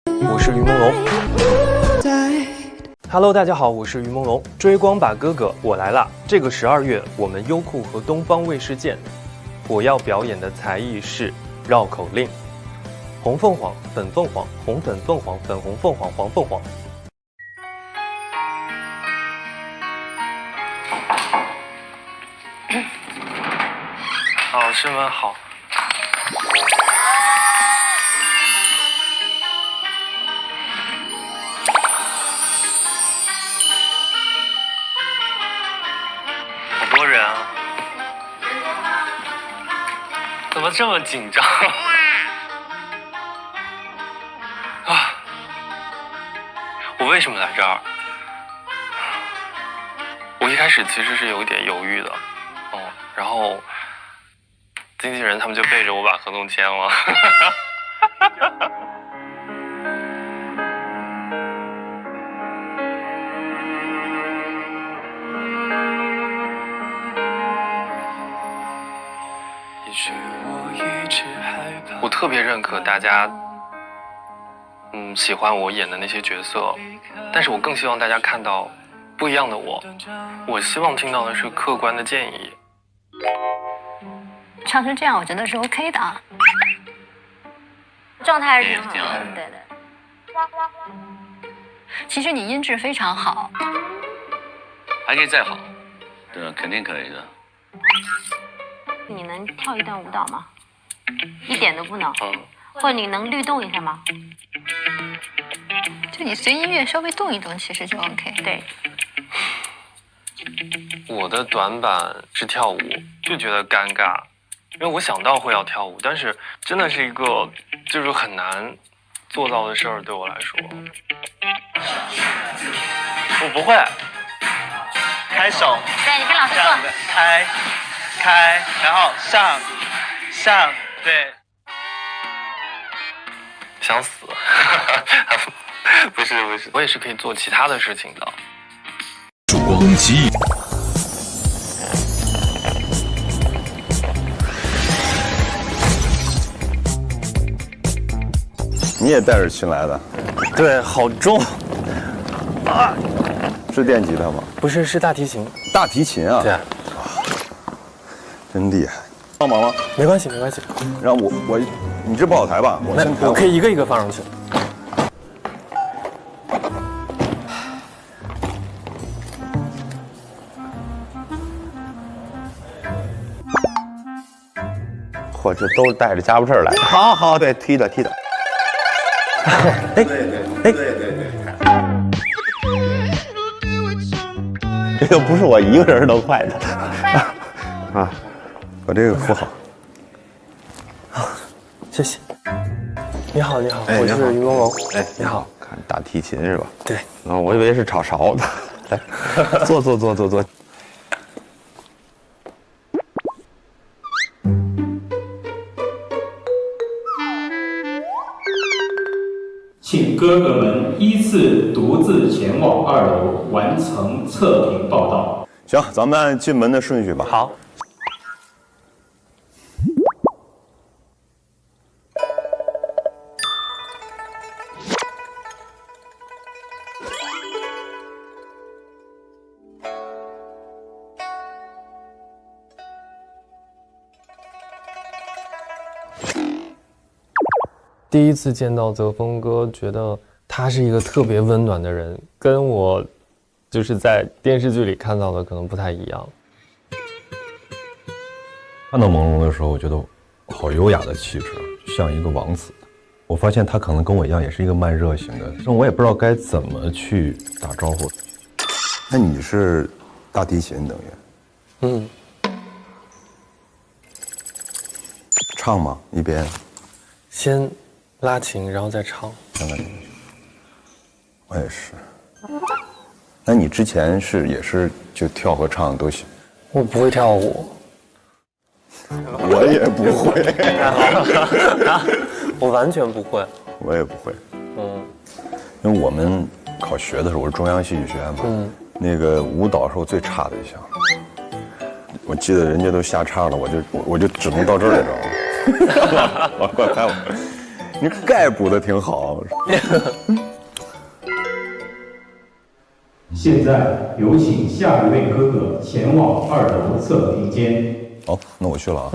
我是于朦胧。Hello， 大家好，我是于朦胧。追光吧哥哥，我来啦！这个12月，我们优酷和东方卫视见。我要表演的才艺是绕口令：红凤凰，粉凤凰，红粉凤凰，粉红凤凰，黄凤凰。老师们好。好多人啊！怎么这么紧张啊？我为什么来这儿？我一开始其实是有一点犹豫的，然后经纪人他们就背着我把合同签了。我特别认可大家，喜欢我演的那些角色，但是我更希望大家看到不一样的我。我希望听到的是客观的建议。唱成这样，我觉得是 OK 的啊，状态还是挺好的。对。其实你音质非常好，还可以再好，对，肯定可以的。你能跳一段舞蹈吗？一点都不能。或者你能律动一下吗？就你随音乐稍微动一动，其实就 OK。对。我的短板是跳舞，就觉得尴尬，因为我想到会要跳舞，但是真的是一个就是很难做到的事儿，对我来说。我不会。开手。对，你跟老师说。开，然后上，对。想死。不是，我也是可以做其他的事情的。曙光终极。你也带着琴来的？对，好重啊！是电吉他吗？不是，是大提琴。大提琴啊？对。真厉害。帮忙吗？没关系。然后我，你这不好抬吧？我可以一个一个放上去。嚯，这都带着家伙事儿来。好，对，踢的。对。这个不是我一个人能坏的。啊，把这个扶好。谢谢。你好，哎、我是于朦胧。哎，你好。看大提琴是吧？对。我以为是炒勺子。来，坐。请哥哥们依次独自前往2楼完成测评报道。行，咱们按进门的顺序吧。好。第一次见到泽峰哥，觉得他是一个特别温暖的人，跟我就是在电视剧里看到的可能不太一样。看到朦胧的时候，我觉得好优雅的气质，像一个王子。我发现他可能跟我一样，也是一个慢热型的，但我也不知道该怎么去打招呼。那你是大提琴等于？唱吗？一边先拉琴，然后再唱。我也是。那你之前也是就跳和唱都行？我不会跳舞。我也不会。我完全不会。我也不会。因为我们考学的时候，我是中央戏剧学院嘛，那个舞蹈是我最差的一项。我记得人家都下叉了，我就只能到这儿来着。快拍我！你钙补的挺好。现在有请下一位哥哥前往2楼测评间。好，那我去了啊。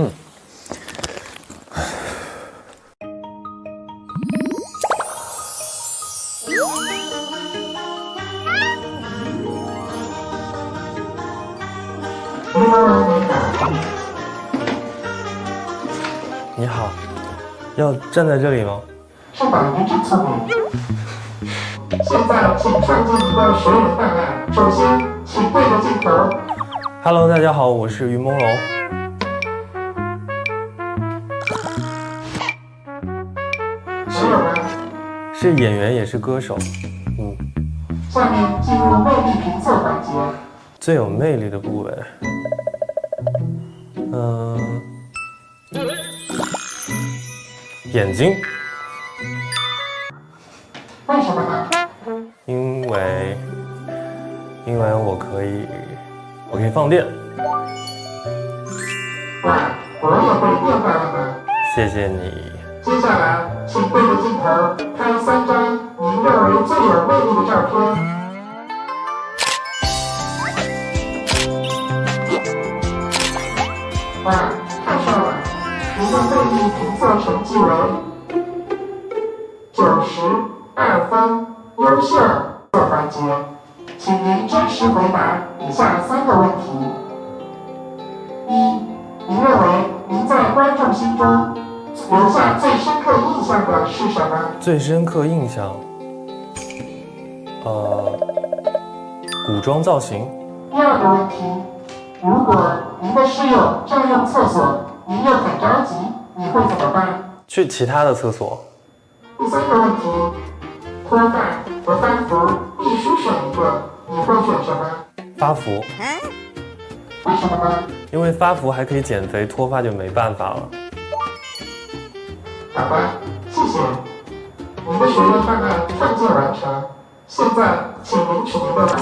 你好，要站在这里吗？是的，您指错了。现在请创建一个学员档案。首先，请对着镜头。Hello， 大家好，我是于朦胧。学友们，是演员也是歌手。下面进入魅力评测环节。最有魅力的部位，眼睛。为什么呢？因为我可以放电。哇，我也会变化了呢。谢谢你。接下来，请对着镜头拍3张您认为最有魅力的照片。哇，太帅了！您的魅力评测成绩为92分，优秀。环节，请您真实回答以下3个问题：一，您认为您在观众心中留下最深刻印象的是什么？最深刻印象，古装造型。第2个问题，如果您的室友占用厕所，您又很着急，你会怎么办？去其他的厕所。第3个问题，脱发和发福必须选一个，你会选什么？发福。为什么呢？因为发福还可以减肥，脱发就没办法了。好吧，谢谢。您的学员档案创建完成，现在请领取您的网卡，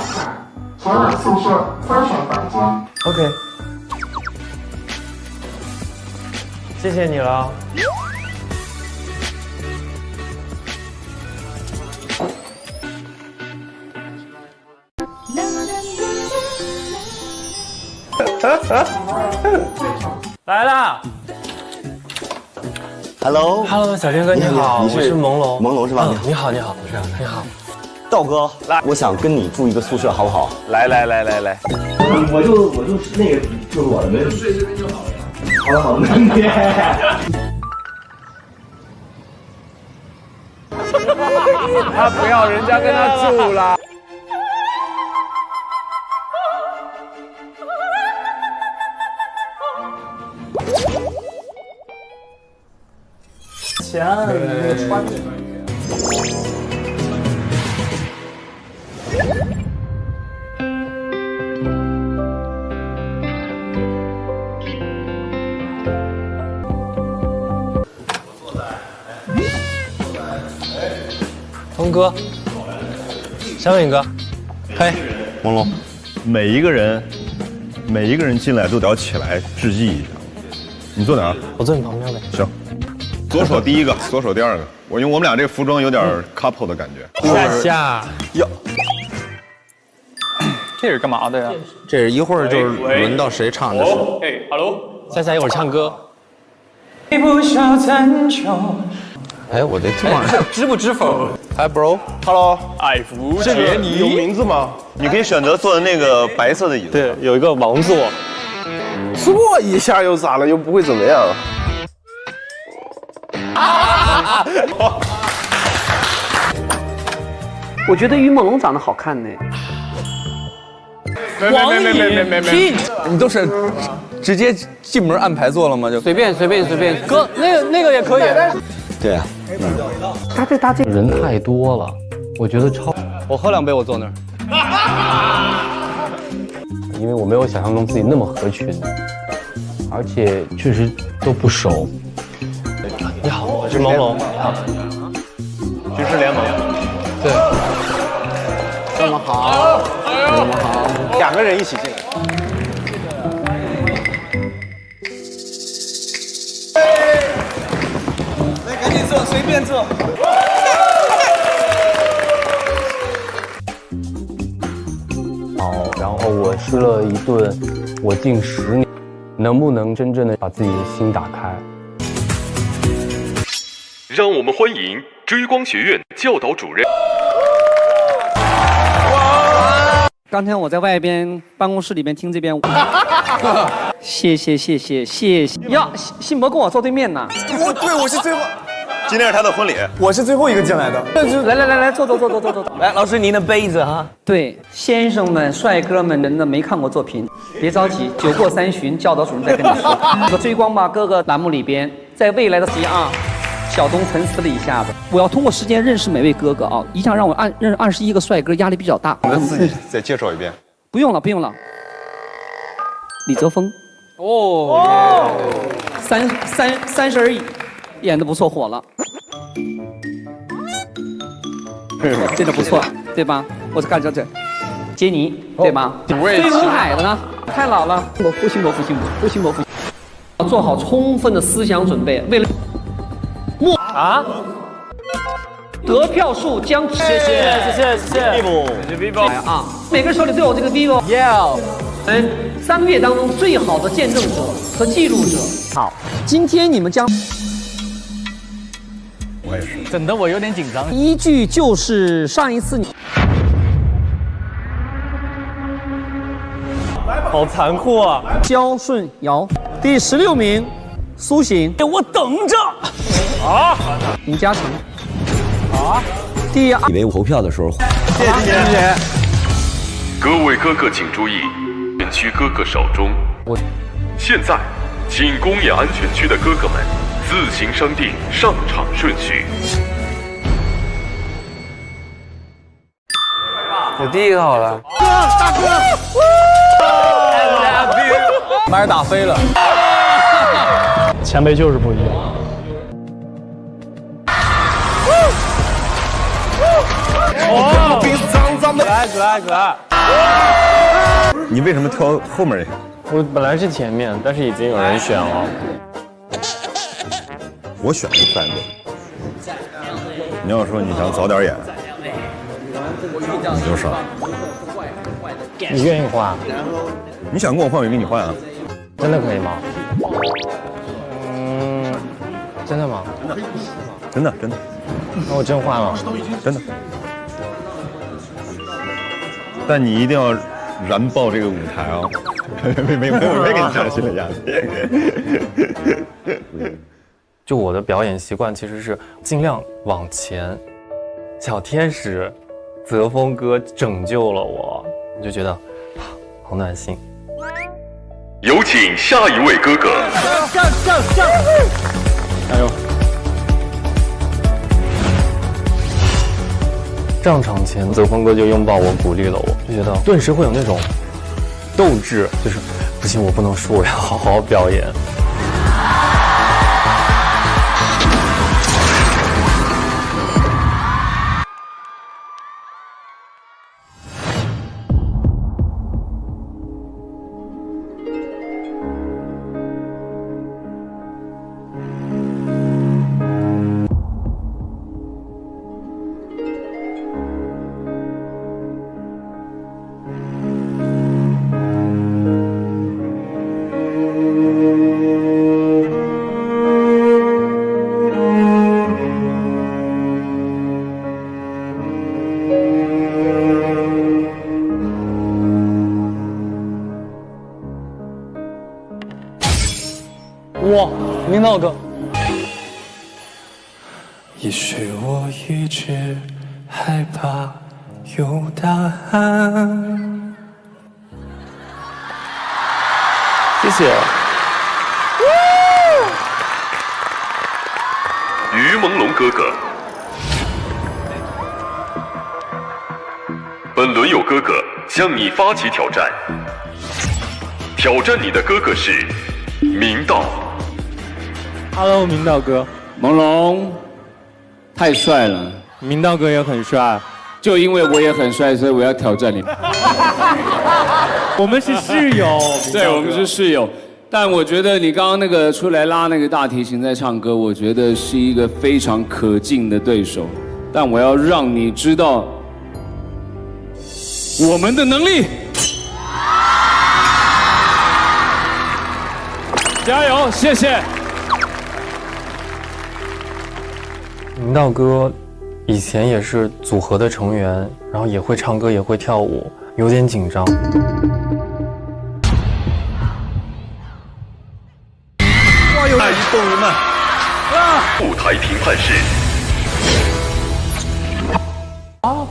前往宿舍挑选房间。OK， 谢谢你了。来啦 Hello， 小天哥你好，我是朦胧。朦胧是吧？你好，你好，你好，道哥，来，我想跟你住一个宿舍，好不好？来，我就那个就是我的，没事，睡这边就好了。好的，他不要人家跟他住啦。墙里面穿着。童哥，小敏哥，嘿，朦胧，每一个人进来都得要起来致意一下。你坐哪儿？我坐你旁边呗。行。左手第一个，左手第2个。因为我们俩这个服装有点 couple 的感觉。下哟，这是干嘛的呀？这是一会儿就是轮到谁唱的时候。哎，Hello， 夏一会儿唱歌。不晓残穷。哎，我这突然知不知否？嗨 ，bro，Hello， 爱福这杰里有名字吗？你可以选择坐的那个白色的椅子。对，有一个王座。坐一下又咋了？又不会怎么样。我觉得于朦胧长得好看呢。王颖，你都是直接进门按排坐了吗？就随便。哥，那个也可以。对啊，他这人太多了，我觉得超。我喝2杯，我坐那儿。因为我没有想象中自己那么合群，而且确实都不熟。你好，我是朦胧。你好，军事联盟。对，这么好2个人一起进来。来，赶紧坐，随便。天策。好，然后我吃了一顿，我近10年，能不能真正的把自己的心打开？让我们欢迎追光学院教导主任。刚才我在外边办公室里边听这边，谢谢。呀，信博跟我坐对面呢。我是最后，今天是他的婚礼，我是最后一个进来的。来，坐。来，老师您的杯子哈。对，先生们、帅哥们，真的没看过作品，别着急，酒过3巡，教导主任再跟你说。这个追光吧哥哥栏目里边，在未来的时间啊。小东沉思了一下子，我要通过时间认识每位哥哥啊！一下让我认识21个帅哥，压力比较大。你们自己再介绍一遍。不用了。李泽锋，30而已，演得不错，火了，真的不错，对吧？我是看这杰尼，对吧？飞轮海的呢，太老了。复兴博，要做好充分的思想准备，为了。得票数将谢谢 vivo 啊！每个人手里都有这个 vivo。3个月当中最好的见证者和记录者。好，今天你们将，我也是，整得我有点紧张。依据就是上一次你，好残酷啊！焦顺尧，第16名，苏醒，我等着。吴嘉诚，第2，以为我投票的时候，谢谢。各位哥哥请注意，安全区哥哥手中。现在，请公演安全区的哥哥们自行商定上场顺序。我第一个好了。大哥，马尔打飞了。前辈就是不一样。可爱。你为什么挑后面？我本来是前面，但是已经有人选了。我选了3个。你要说你想早点演，你就上。你愿意换？你想跟我换，我给你换啊。真的可以吗？真的吗？真的。那我真换了。真的。但你一定要燃爆这个舞台啊！没给你上心理压力。就我的表演习惯其实是尽量往前。小天使，泽峰哥拯救了我，我就觉得好暖心。有请下一位哥哥。上！加油！上场前，泽峰哥就拥抱我，鼓励了我，就觉得顿时会有那种斗志，就是不行，我不能输，我要好好表演。哇，明道哥。也许我一直害怕有答案。谢谢。于朦胧哥哥，本轮有哥哥向你发起挑战，挑战你的哥哥是明道。Hello， 明道哥。朦胧，太帅了。明道哥也很帅。就因为我也很帅，所以我要挑战你。我们是室友。对，我们是室友。但我觉得你刚刚那个出来拉那个大提琴在唱歌，我觉得是一个非常可敬的对手。但我要让你知道我们的能力。加油，谢谢。明道哥以前也是组合的成员，然后也会唱歌，也会跳舞，有点紧张。哇，有点动物们。舞台评判室。哦。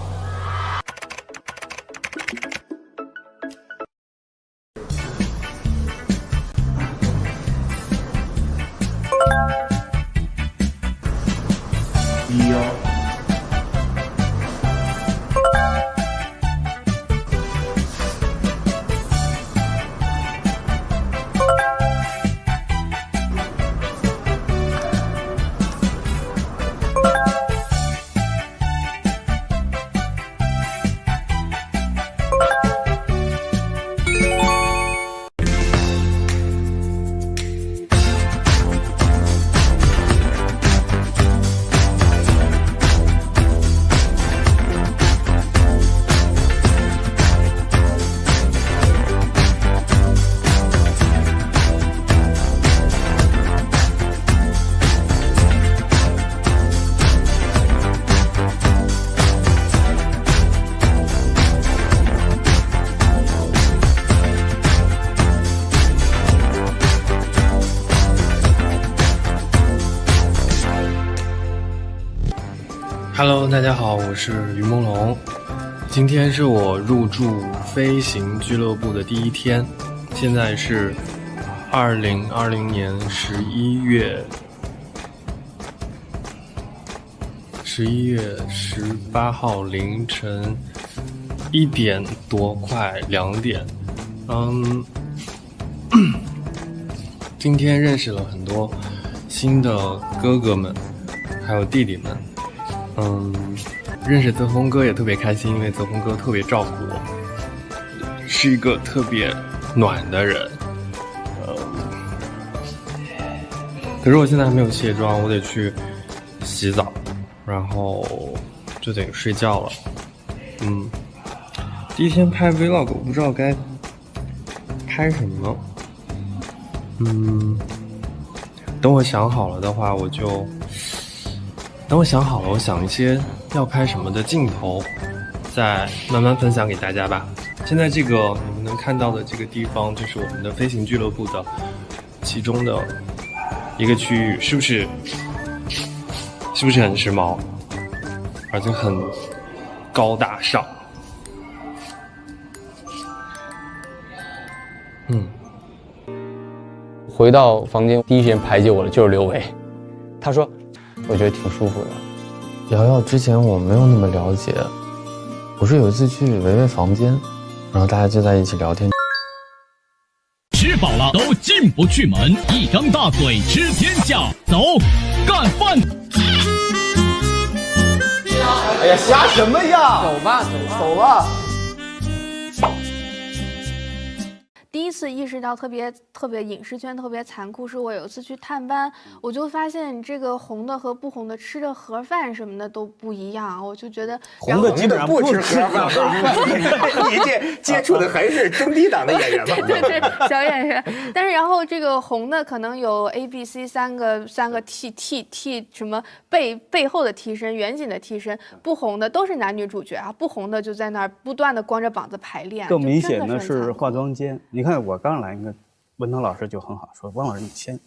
Hello， 大家好，我是于梦龙。今天是我入驻飞行俱乐部的第一天，现在是2020年11月18号凌晨1点多，快2点。今天认识了很多新的哥哥们，还有弟弟们。认识泽峰哥也特别开心，因为泽峰哥特别照顾我，是一个特别暖的人。可是我现在还没有卸妆，我得去洗澡，然后就得睡觉了。第一天拍 vlog， 我不知道该拍什么。等我想好了的话，我想一些要拍什么的镜头，再慢慢分享给大家吧。现在这个你们能看到的这个地方，就是我们的飞行俱乐部的其中的一个区域，是不是很时髦，而且很高大上？回到房间，第一时间排挤我的就是刘维，他说我觉得挺舒服的。瑶瑶之前我没有那么了解，我是有一次去维维房间，然后大家就在一起聊天。吃饱了都进不去门，一张大嘴吃天下，走，干饭。哎呀，瞎什么呀？走吧，走吧。第一次意识到特别影视圈特别残酷，是我有一次去探班，我就发现这个红的和不红的吃的盒饭什么的都不一样，我就觉得红的基本上不吃盒饭，你接触的还是中低档的演员吧？对，小演员。但是然后这个红的可能有 A、B、C 三个 T 什么背后的替身，远景的替身，不红的都是男女主角啊，不红的就在那儿不断的光着膀子排练。更明显的是化妆间，你看我刚来，文涛老师就很好，说汪老师你先，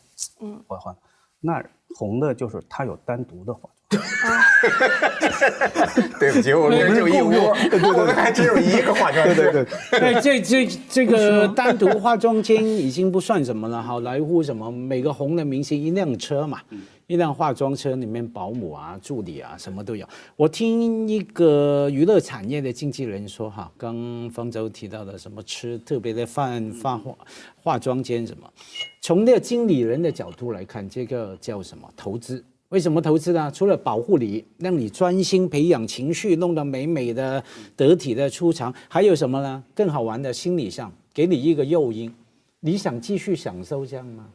我化。那红的就是他有单独的化妆。对不起，我们这就一屋，我们还只有一个化妆师。对，这个单独化妆间已经不算什么了。好莱坞什么每个红的明星一辆车嘛，一辆化妆车里面保姆啊、助理啊什么都有。我听一个娱乐产业的经纪人说哈，刚方舟提到的什么吃特别的饭、化妆间什么，从那个经理人的角度来看，这个叫什么投资？为什么投资呢？除了保护你，让你专心培养情绪，弄得美美的、得体的出场，还有什么呢？更好玩的，心理上给你一个诱因，你想继续享受这样吗？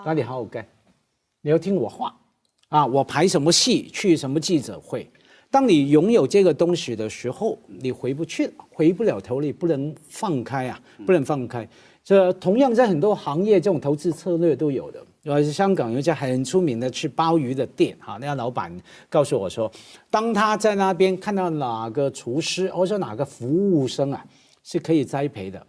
那你好好干，你要听我话啊！我排什么戏，去什么记者会。当你拥有这个东西的时候，你回不去了，回不了头，你不能放开啊，不能放开。这同样在很多行业，这种投资策略都有的。香港有一家很出名的吃鲍鱼的店，哈，那家老板告诉我说，当他在那边看到哪个厨师或者说哪个服务生啊是可以栽培的，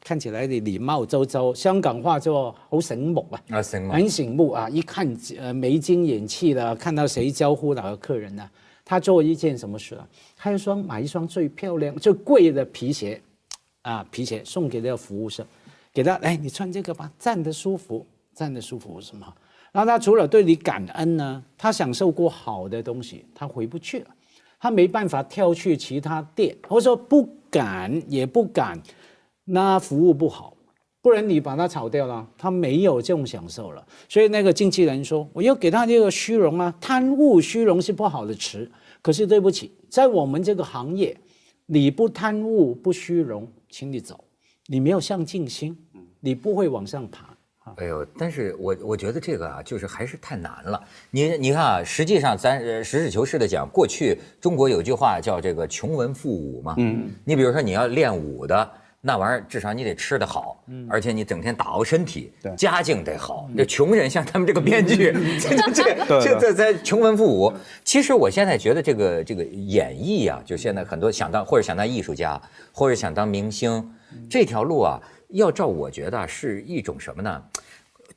看起来你礼貌周周，香港话就好醒目啊，很醒目啊，一看眉精眼气的，看到谁招呼哪个客人呢？他做一件什么事啊？他买一双最漂亮、最贵的皮鞋，皮鞋送给那个服务生，给他，你穿这个吧，站得舒服，站得舒服什么？然后他除了对你感恩呢，他享受过好的东西，他回不去了，他没办法跳去其他店，或者说不敢，那服务不好。不然你把他炒掉了，他没有这种享受了。所以那个经纪人说，我要给他这个虚荣啊，贪污虚荣是不好的词。可是对不起，在我们这个行业，你不贪污不虚荣，请你走。你没有上进心，你不会往上爬。哎呦，但是我觉得这个啊，就是还是太难了。你看啊，实际上咱实事求是的讲，过去中国有句话叫这个穷文富武嘛。你比如说你要练武的。那玩意儿至少你得吃得好，而且你整天打熬身体，家境得好。这穷人像他们这个编剧，这在穷文富武。其实我现在觉得这个演艺啊，就现在很多想当艺术家，或者想当明星，这条路啊，要照我觉得是一种什么呢？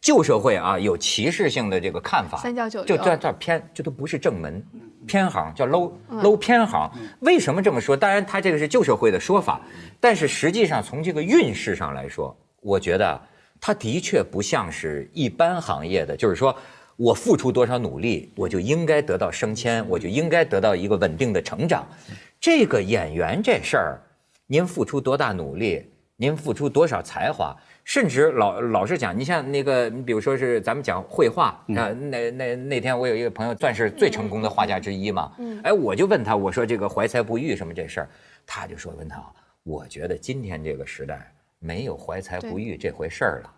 旧社会啊，有歧视性的这个看法，三教九流，就在这偏，这都不是正门，偏行叫 low 偏行。为什么这么说？当然，他这个是旧社会的说法，但是实际上从这个运势上来说，我觉得它的确不像是一般行业的，就是说我付出多少努力，我就应该得到升迁，我就应该得到一个稳定的成长。这个演员这事儿，您付出多大努力，您付出多少才华。甚至老实讲，你像那个，你比如说是咱们讲绘画啊，那天我有一个朋友算是最成功的画家之一嘛，我就问他，我说这个怀才不遇什么这事儿，他就说问他，我觉得今天这个时代没有怀才不遇这回事儿了，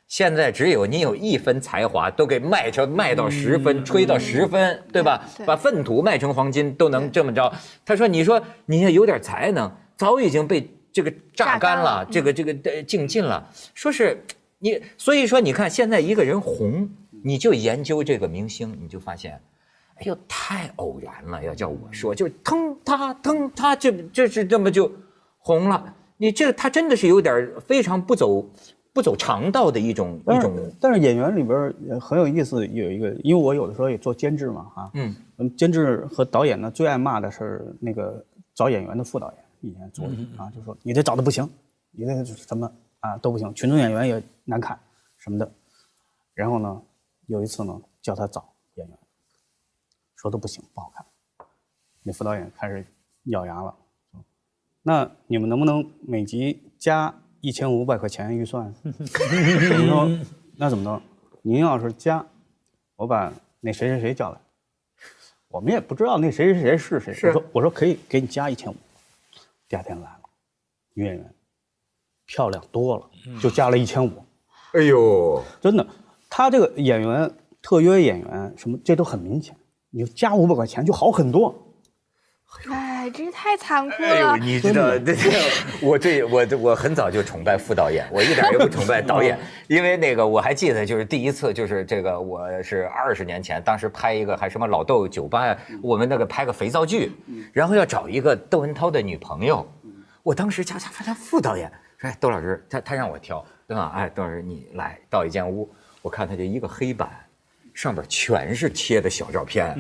现在只有你有1分才华，都给卖到10分，吹到10分，对吧？把粪土卖成黄金都能这么着。他说，你说你要有点才能，早已经被。这个榨干了，这个净尽了，说是你，所以说你看现在一个人红，你就研究这个明星，你就发现，哎呦太偶然了，要叫我说，就是腾他就是这么就红了。你这他真的是有点非常不走常道的一种。但是演员里边很有意思，有一个，因为我有的时候也做监制嘛，监制和导演呢最爱骂的是那个找演员的副导演。以前做的就说你这找的不行，你这什么都不行，群众演员也难看什么的。然后呢，有一次呢叫他找演员，说都不行，不好看。那副导演开始咬牙了，那你们能不能每集加1500块钱预算？我说那怎么弄？您要是加，我把那谁谁谁叫来。我们也不知道那谁谁谁是谁。我说可以给你加1500。第二天来了，女演员漂亮多了，就加了1500。哎呦，真的，他这个演员特约演员什么，这都很明显，你就加500块钱就好很多。哎，真是太残酷了。哎呦，你知道，我很早就崇拜副导演，我一点也不崇拜导演，因为那个我还记得，就是第一次，就是这个我是20年前，当时拍一个还什么老豆酒吧，我们那个拍个肥皂剧，然后要找一个窦文涛的女朋友，我当时发现副导演说，哎，窦老师，他让我挑，对吧？哎，窦老师你来到一间屋，我看他就一个黑板。上边全是贴的小照片，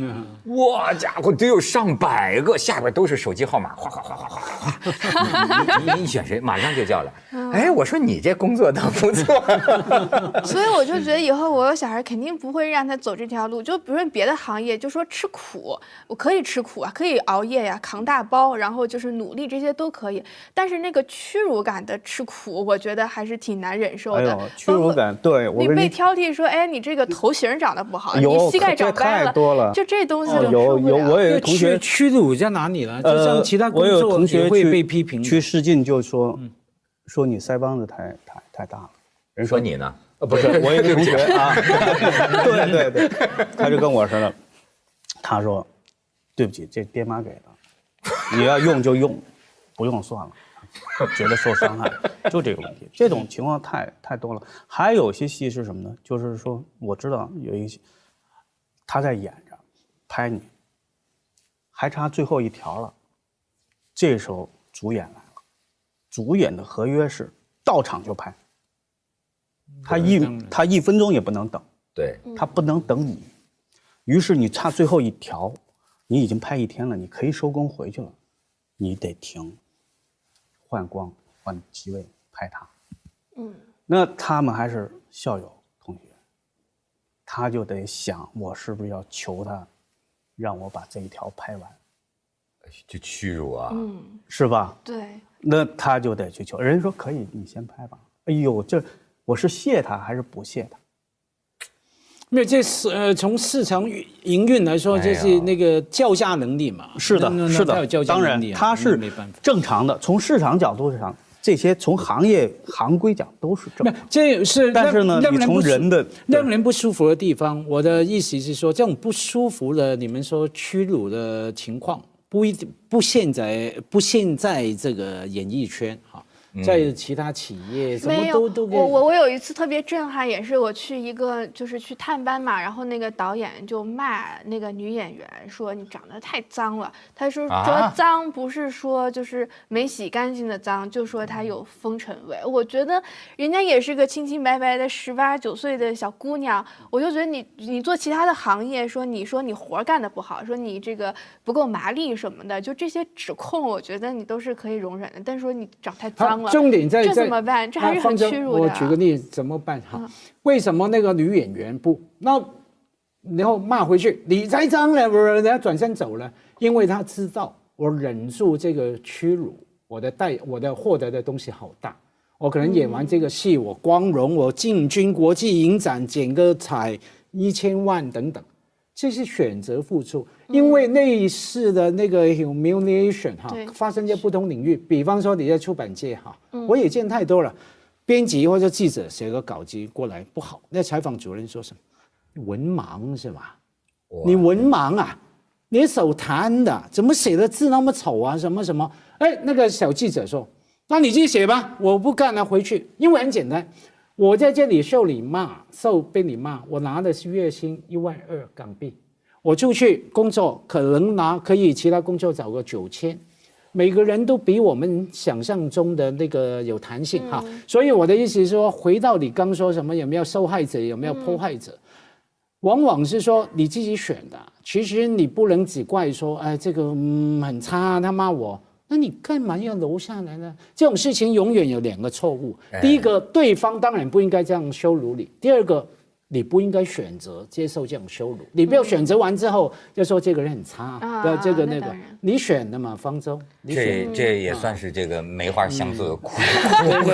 哇家伙，得有上百个，下边都是手机号码，哗哗哗哗哗哗。你选谁，马上就叫来。哎，我说你这工作倒不错。所以我就觉得以后我有小孩，肯定不会让他走这条路。就比如说别的行业，就说吃苦，我可以吃苦啊，可以熬夜呀，扛大包，然后就是努力，这些都可以。但是那个屈辱感的吃苦，我觉得还是挺难忍受的。屈辱感，对，你被挑剔说，哎，你这个头型长得不好，你膝盖长歪了，就这东西有我有同学屈辱在哪里呢？就像其他工作也会被批评。去试镜就说你腮帮子太大了，人说你呢？不是，我有个同学啊，对，他就跟我说了，他说，对不起，这爹妈给的，你要用就用，不用算了，觉得受伤害，就这个问题。这种情况太多了。还有些戏是什么呢？就是说，我知道有一些他在演着，拍你，还差最后一条了，这时候主演来了，主演的合约是到场就拍。他1分钟也不能等，对，他不能等你，于是你差最后一条，你已经拍1天了，你可以收工回去了，你得停，换光换机位拍他，那他们还是校友同学，他就得想我是不是要求他，让我把这一条拍完，就屈辱啊，是吧？对，那他就得去求，人家说可以，你先拍吧。哎呦，这。我是谢他还是不谢他？没有，这是从市场营运来说，这是那个叫价能力嘛。是的，是的，当然他是正常的。从市场角度上，这些从行业行规讲都是正常。这是，但是呢，你从人的让人不舒服的地方，我的意思是说，这种不舒服的，你们说屈辱的情况，不现在这个演艺圈哈。在其他企业什么都我有一次特别震撼，也是我去一个就是去探班嘛，然后那个导演就骂那个女演员说你长得太脏了，他说脏不是说就是没洗干净的脏，就说她有风尘味。我觉得人家也是个清清白白的18、19岁的小姑娘，我就觉得你做其他的行业，说你活干得不好，说你这个不够麻利什么的，就这些指控，我觉得你都是可以容忍的。但是说你长太脏。重点在这怎么办？这还是很屈辱的。我举个例子，怎么办？哈，为什么那个女演员不？那然后骂回去，你才脏了，不是？人家转身走了，因为他知道我忍住这个屈辱，我的获得的东西好大。我可能演完这个戏，我光荣，我进军国际影展，剪个彩1000万等等。这是选择付出，因为类似的那个 humiliation 哈，发生在不同领域。比方说你在出版界哈，我也见太多了，编辑或者记者写个稿子过来不好，那采访主任说什么？文盲是吧？你文盲啊？你手残的，怎么写的字那么丑啊？什么什么？哎，那个小记者说，那你自己写吧，我不干了，回去。因为很简单。我在这里被你骂，我拿的是月薪12000港币，我出去工作可能可以其他工作找个9000，每个人都比我们想象中的那个有弹性哈。所以我的意思是说，回到你刚说什么有没有受害者，有没有迫害者，往往是说你自己选的，其实你不能只怪说，哎，这个很差，他骂我。那你干嘛要留下来呢？这种事情永远有2个错误。第一个，对方当然不应该这样羞辱你；第二个，你不应该选择接受这种羞辱。你不要选择完之后就说这个人很差，这个那个，你选的嘛，方舟。这也算是这个梅花香自苦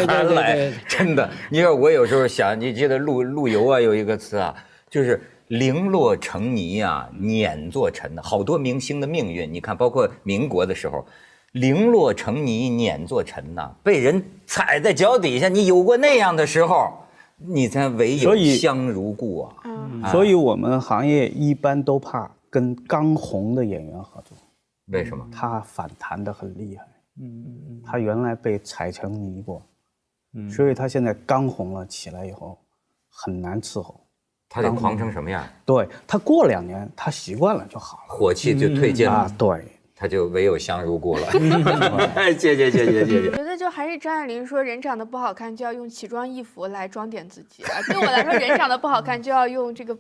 寒来，真的。你说我有时候想，你记得陆游啊有一个词啊，就是零落成泥啊，碾作尘的。好多明星的命运，你看，包括民国的时候。零落成泥碾作尘呐，被人踩在脚底下，你有过那样的时候，你才唯有香如故啊。所以我们行业一般都怕跟刚红的演员合作。为什么？他反弹得很厉害。他原来被踩成泥过，所以他现在刚红了起来以后，很难伺候。他得狂成什么样？对，他过2年，他习惯了就好了，火气就退尽了。对。他就唯有香如故了。谢谢。我觉得就还是张爱玲说，人长得不好看就要用奇装异服来装点自己啊。对我来说，人长得不好看就要用这个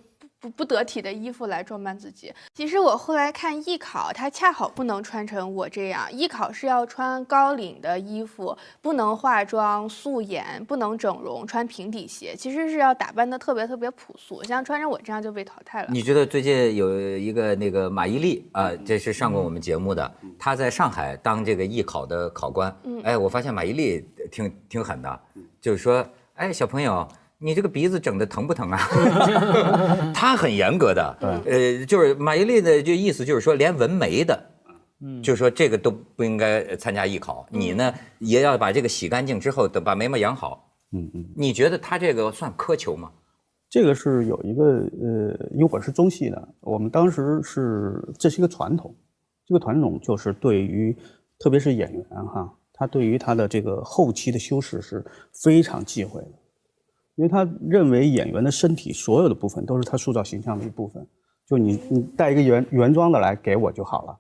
不得体的衣服来装扮自己。其实我后来看艺考，它恰好不能穿成我这样。艺考是要穿高领的衣服，不能化妆、素颜，不能整容，穿平底鞋。其实是要打扮的特别朴素，像穿成我这样就被淘汰了。你觉得最近有一个那个马伊琍啊，这是上过我们节目的，她在上海当这个艺考的考官。哎，我发现马伊琍挺狠的，就是说，哎，小朋友。你这个鼻子整的疼不疼啊？他很严格的，就是马伊琍的就意思就是说，连纹眉的，就是说这个都不应该参加艺考。你呢也要把这个洗干净之后，把眉毛养好，你觉得他这个算苛求吗？这个是有一个因为我是中戏的，我们当时这是一个传统，这个传统就是对于特别是演员哈，他对于他的这个后期的修饰是非常忌讳的，因为他认为演员的身体所有的部分都是他塑造形象的一部分，就你带一个原装的来给我就好了。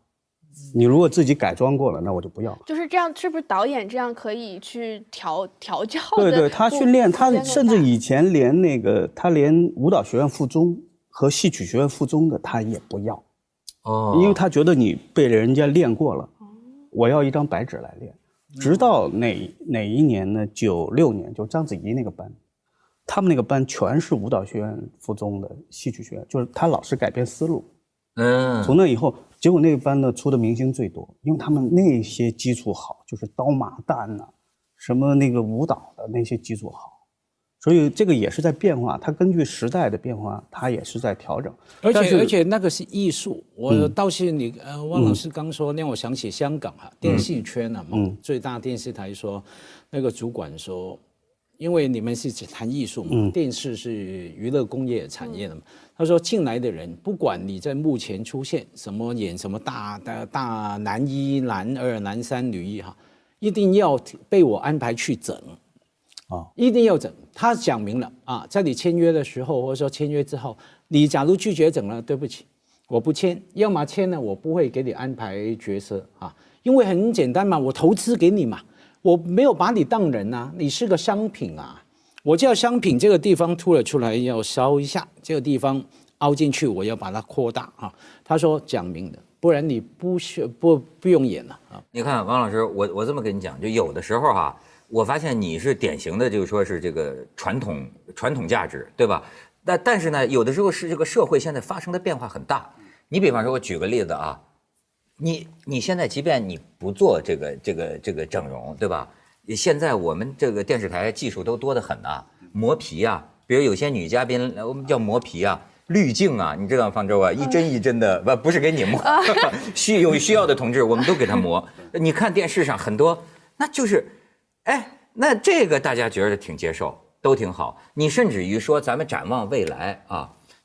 你如果自己改装过了，那我就不要。就是这样，是不是导演这样可以去调教的？对，他训练，他甚至以前他连舞蹈学院附中和戏曲学院附中的他也不要，因为他觉得你被人家练过了，我要一张白纸来练。直到哪一年呢？96年，就章子怡那个班，他们那个班全是舞蹈学院附中的戏曲学院，就是他老是改变思路。从那以后。结果那个班呢出的明星最多，因为他们那些基础好，就是刀马旦呐，什么那个舞蹈的那些基础好，所以这个也是在变化，它根据时代的变化，它也是在调整。而且那个是艺术，我倒是汪老师刚说，让我想起香港电视圈最大电视台说，那个主管说。因为你们是谈艺术嘛，电视是娱乐工业产业的嘛。他说进来的人，不管你在幕前出现什么演什么大男一、男二、男三、女一一定要被我安排去整，一定要整。他讲明了在你签约的时候，或者说签约之后，你假如拒绝整了，对不起，我不签。要么签了，我不会给你安排角色因为很简单嘛，我投资给你嘛。我没有把你当人你是个商品我叫商品，这个地方凸了出来要烧一下，这个地方凹进去我要把它扩大他说讲明的，不然你不用演了你看王老师，我这么跟你讲，就有的时候我发现你是典型的，就是说是这个传统价值，对吧？但是呢，有的时候是这个社会现在发生的变化很大。你比方说，我举个例子你现在即便你不做这个整容，对吧？现在我们这个电视台技术都多得很磨皮比如有些女嘉宾我们叫磨皮滤镜你知道方舟一针一针的不是给你磨，有需要的同志我们都给他磨。你看电视上很多，那就是那这个大家觉得挺接受，都挺好。你甚至于说咱们展望未来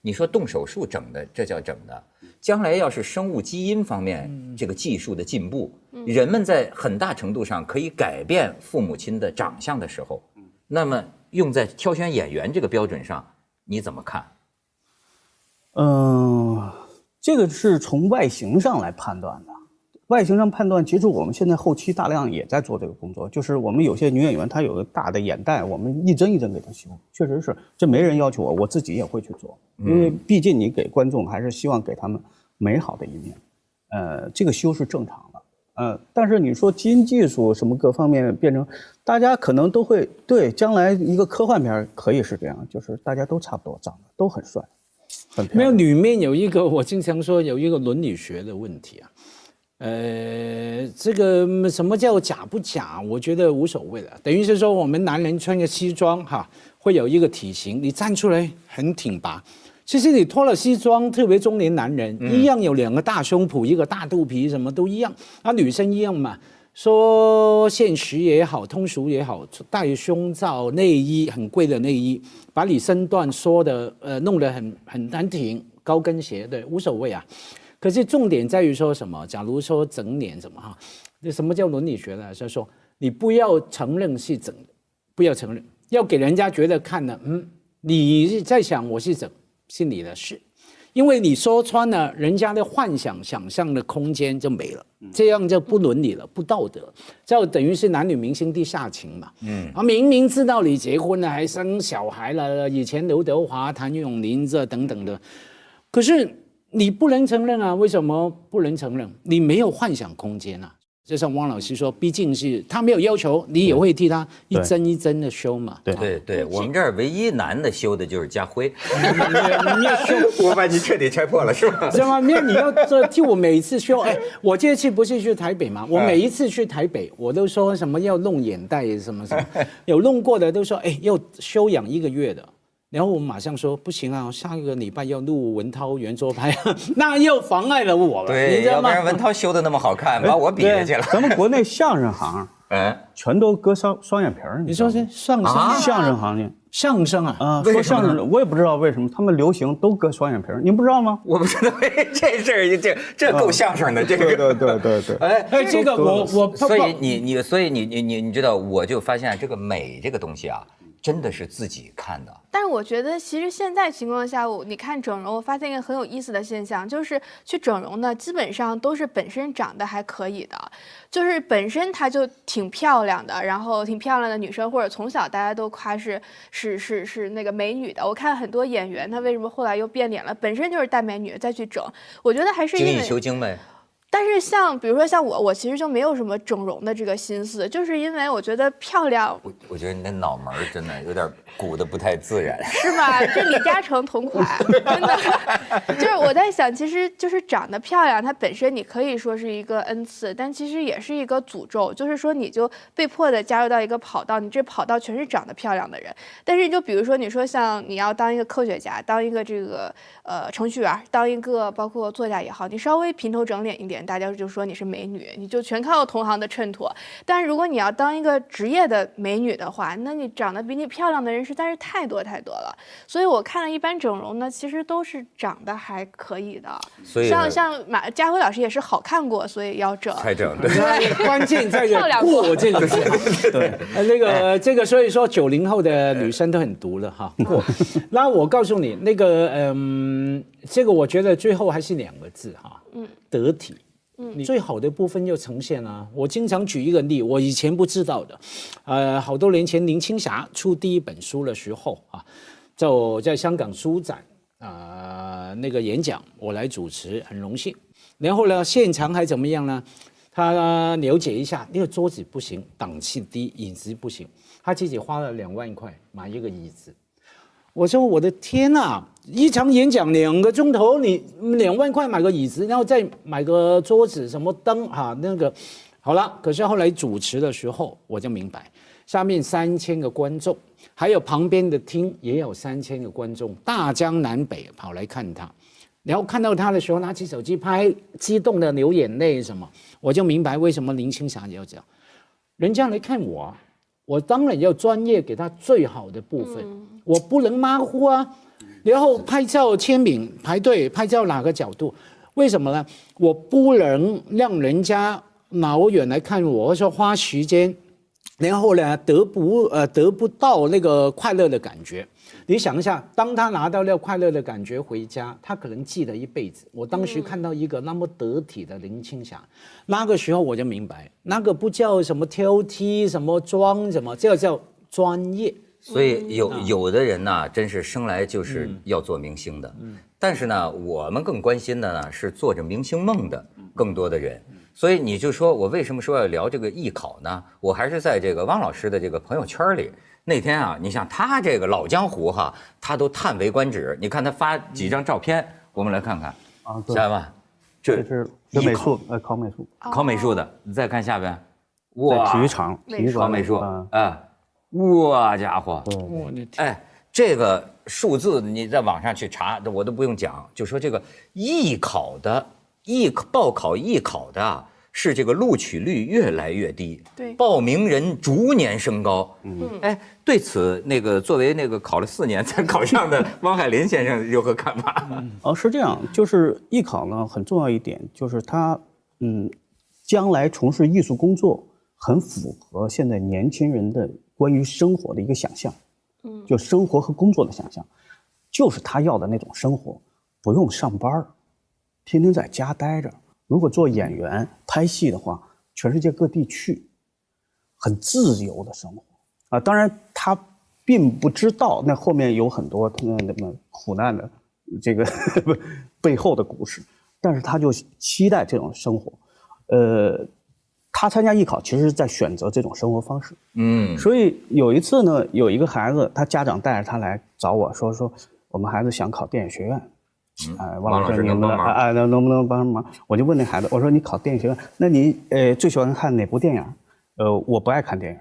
你说动手术整的，这叫整的。将来要是生物基因方面这个技术的进步，人们在很大程度上可以改变父母亲的长相的时候，那么用在挑选演员这个标准上，你怎么看？这个是从外形上来判断的。外形上判断，其实我们现在后期大量也在做这个工作，就是我们有些女演员她有个大的眼袋，我们一针一针给她修，确实是，这没人要求我自己也会去做，因为毕竟你给观众还是希望给他们美好的一面，这个修是正常的，但是你说基因技术什么各方面变成，大家可能都会对将来一个科幻片可以是这样，就是大家都差不多长得都很帅，很漂亮。没有，里面有一个我经常说有一个伦理学的问题这个什么叫假不假？我觉得无所谓的。等于是说，我们男人穿个西装会有一个体型，你站出来很挺拔。其实你脱了西装，特别中年男人一样有2个大胸脯，一个大肚皮，什么都一样。女生一样嘛。说现实也好，通俗也好，戴胸罩、内衣很贵的内衣，把你身段缩的弄得很挺，高跟鞋对，无所谓可是重点在于说什么？假如说整脸什么什么叫伦理学呢？就是说你不要承认是整的，不要承认，要给人家觉得看了，你在想我是整，是你的事，因为你说穿了，人家的幻想、想象的空间就没了，这样就不伦理了，不道德，就等于是男女明星地下情嘛。明明知道你结婚了，还生小孩了，以前刘德华、谭咏麟这等等的，可是。你不能承认为什么不能承认？你没有幻想空间就像汪老师说，毕竟是他没有要求，你也会替他一针一针的修嘛。对，我们这儿唯一难的修的就是家辉。你要修，我把你彻底拆破了，是吧？是吗？你要替我每一次修。我这次不是去台北吗？我每一次去台北，我都说什么要弄眼袋什么，有弄过的都说要休养1个月的。然后我马上说不行下个礼拜要录文涛圆桌派，那又妨碍了我了，对，要不然文涛修的那么好看，把我比下去了。咱们国内相声行全都割双眼皮儿。你说这相声相声行业相声啊说相声我也不知道为什么他们流行都割双眼皮儿，你不知道吗？我不知道这事儿，这够相声的，这个对。哎，这个我所以你知道，我就发现这个美这个东西啊，真的是自己看的。但是我觉得，其实现在情况下，你看整容，我发现一个很有意思的现象，就是去整容呢，基本上都是本身长得还可以的，就是本身她就挺漂亮的，然后挺漂亮的女生，或者从小大家都夸是那个美女的。我看很多演员，她为什么后来又变脸了？本身就是大美女，再去整，我觉得还是因为精益求精呗。但是比如说像我其实就没有什么整容的这个心思，就是因为我觉得漂亮。我觉得你的脑门真的有点鼓得不太自然，是吧？这李嘉诚同款，真的。就是我在想，其实就是长得漂亮，它本身你可以说是一个恩赐，但其实也是一个诅咒。就是说，你就被迫的加入到一个跑道，你这跑道全是长得漂亮的人。但是就比如说，你说像你要当一个科学家，当一个这个程序员，当一个包括作家也好，你稍微平头整脸一点，大家就说你是美女，你就全靠同行的衬托。但是如果你要当一个职业的美女的话，那你长得比你漂亮的人实在是太多了。所以我看了一般整容呢，其实都是长得还可以的。所以像家辉老师也是好看过，所以要整。才整，对，关键在于过这个事。对，这个所以说90后的女生都很毒了哈。过。那我告诉你，那个这个我觉得最后还是2个字哈，得体。你最好的部分就呈现了。我经常举一个例，我以前不知道的，好多年前林青霞出第1本书的时候啊，就在香港书展那个演讲，我来主持，很荣幸。然后呢，现场还怎么样呢？他了解一下，那个桌子不行，档次低，椅子不行，他自己花了2万块买一个椅子。我说我的天哪！一场演讲2个钟头，你2万块买个椅子，然后再买个桌子、什么灯哈，那个好了。可是后来主持的时候，我就明白，下面3000个观众，还有旁边的厅也有3000个观众，大江南北跑来看他。然后看到他的时候，拿起手机拍，激动的流眼泪什么，我就明白为什么林青霞要这样。人家来看我，我当然要专业给他最好的部分，我不能马虎啊。然后拍照签名排队拍照哪个角度？为什么呢？我不能让人家老远来看我，或者说花时间，然后呢得不到那个快乐的感觉。你想一下，当他拿到了快乐的感觉回家，他可能记得一辈子。我当时看到一个那么得体的林青霞，那个时候我就明白，那个不叫什么挑剔，什么装什么，这个叫专业。所以有的人呢，真是生来就是要做明星的。但是呢，我们更关心的呢是做着明星梦的更多的人。所以你就说我为什么说要聊这个艺考呢？我还是在这个汪老师的这个朋友圈里。那天啊，你像他这个老江湖哈，他都叹为观止。你看他发几张照片，我们来看看啊，下面这是美术，考美术的。你再看下边，哇，体育场考美术哇家伙，哎，这个数字你在网上去查，我都不用讲，就说这个报考艺考的是这个录取率越来越低，对，报名人逐年升高。哎，对此那个作为那个考了4年才考上的汪海林先生有何看法？是这样，就是艺考呢很重要一点，就是他将来从事艺术工作很符合现在年轻人的关于生活的一个想象，就生活和工作的想象，就是他要的那种生活，不用上班，天天在家待着。如果做演员拍戏的话，全世界各地去，很自由的生活啊。当然，他并不知道那后面有很多苦难的这个背后的故事，但是他就期待这种生活。他参加艺考其实是在选择这种生活方式。所以有一次呢，有一个孩子，他家长带着他来找我说我们孩子想考电影学院。汪老师能不能能不能帮忙？我就问那孩子，我说你考电影学院，那你最喜欢看哪部电影？我不爱看电影。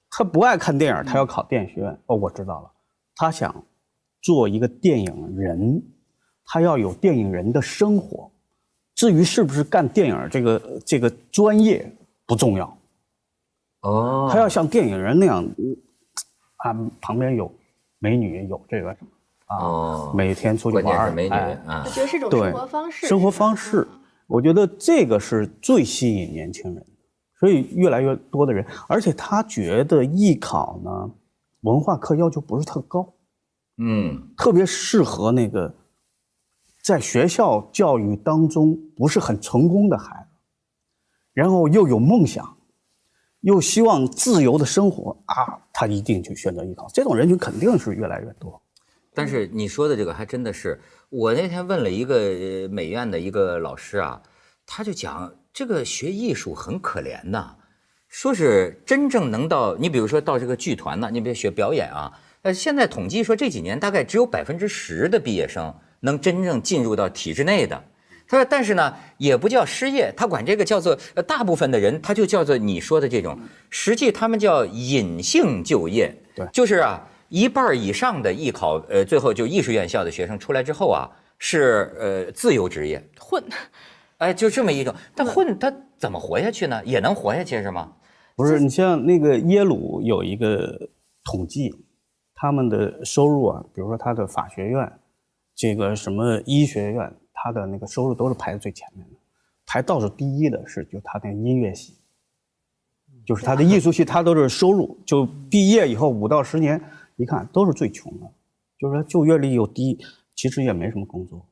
他不爱看电影，他要考电影学院。我知道了，他想做一个电影人，他要有电影人的生活。至于是不是干电影这个专业，不重要。哦，他要像电影人那样，旁边有美女，有这个什么每天出去玩，美女我觉得是一种生活方式。生活方式，我觉得这个是最吸引年轻人的，所以越来越多的人，而且他觉得艺考呢，文化课要求不是特高，特别适合那个在学校教育当中不是很成功的孩子，然后又有梦想，又希望自由的生活他一定去选择艺考，这种人群肯定是越来越多。但是你说的这个还真的是，我那天问了一个美院的一个老师啊，他就讲这个学艺术很可怜呐，说是真正能到，你比如说到这个剧团呢，你别学表演啊，现在统计说这几年大概只有10%的毕业生能真正进入到体制内的。他说，但是呢，也不叫失业，他管这个叫做大部分的人，他就叫做你说的这种，实际他们叫隐性就业，对，就是1半以上的艺考，最后就艺术院校的学生出来之后是自由职业混，就这么一种，但混他怎么活下去呢？也能活下去是吗？不是，你像那个耶鲁有一个统计，他们的收入比如说他的法学院，这个什么医学院，他的那个收入都是排在最前面的，排倒数第一的是就他那个音乐系，就是他的艺术系，他都是收入就毕业以后5到10年。一看都是最穷的，就是说就业率又低，其实也没什么工作，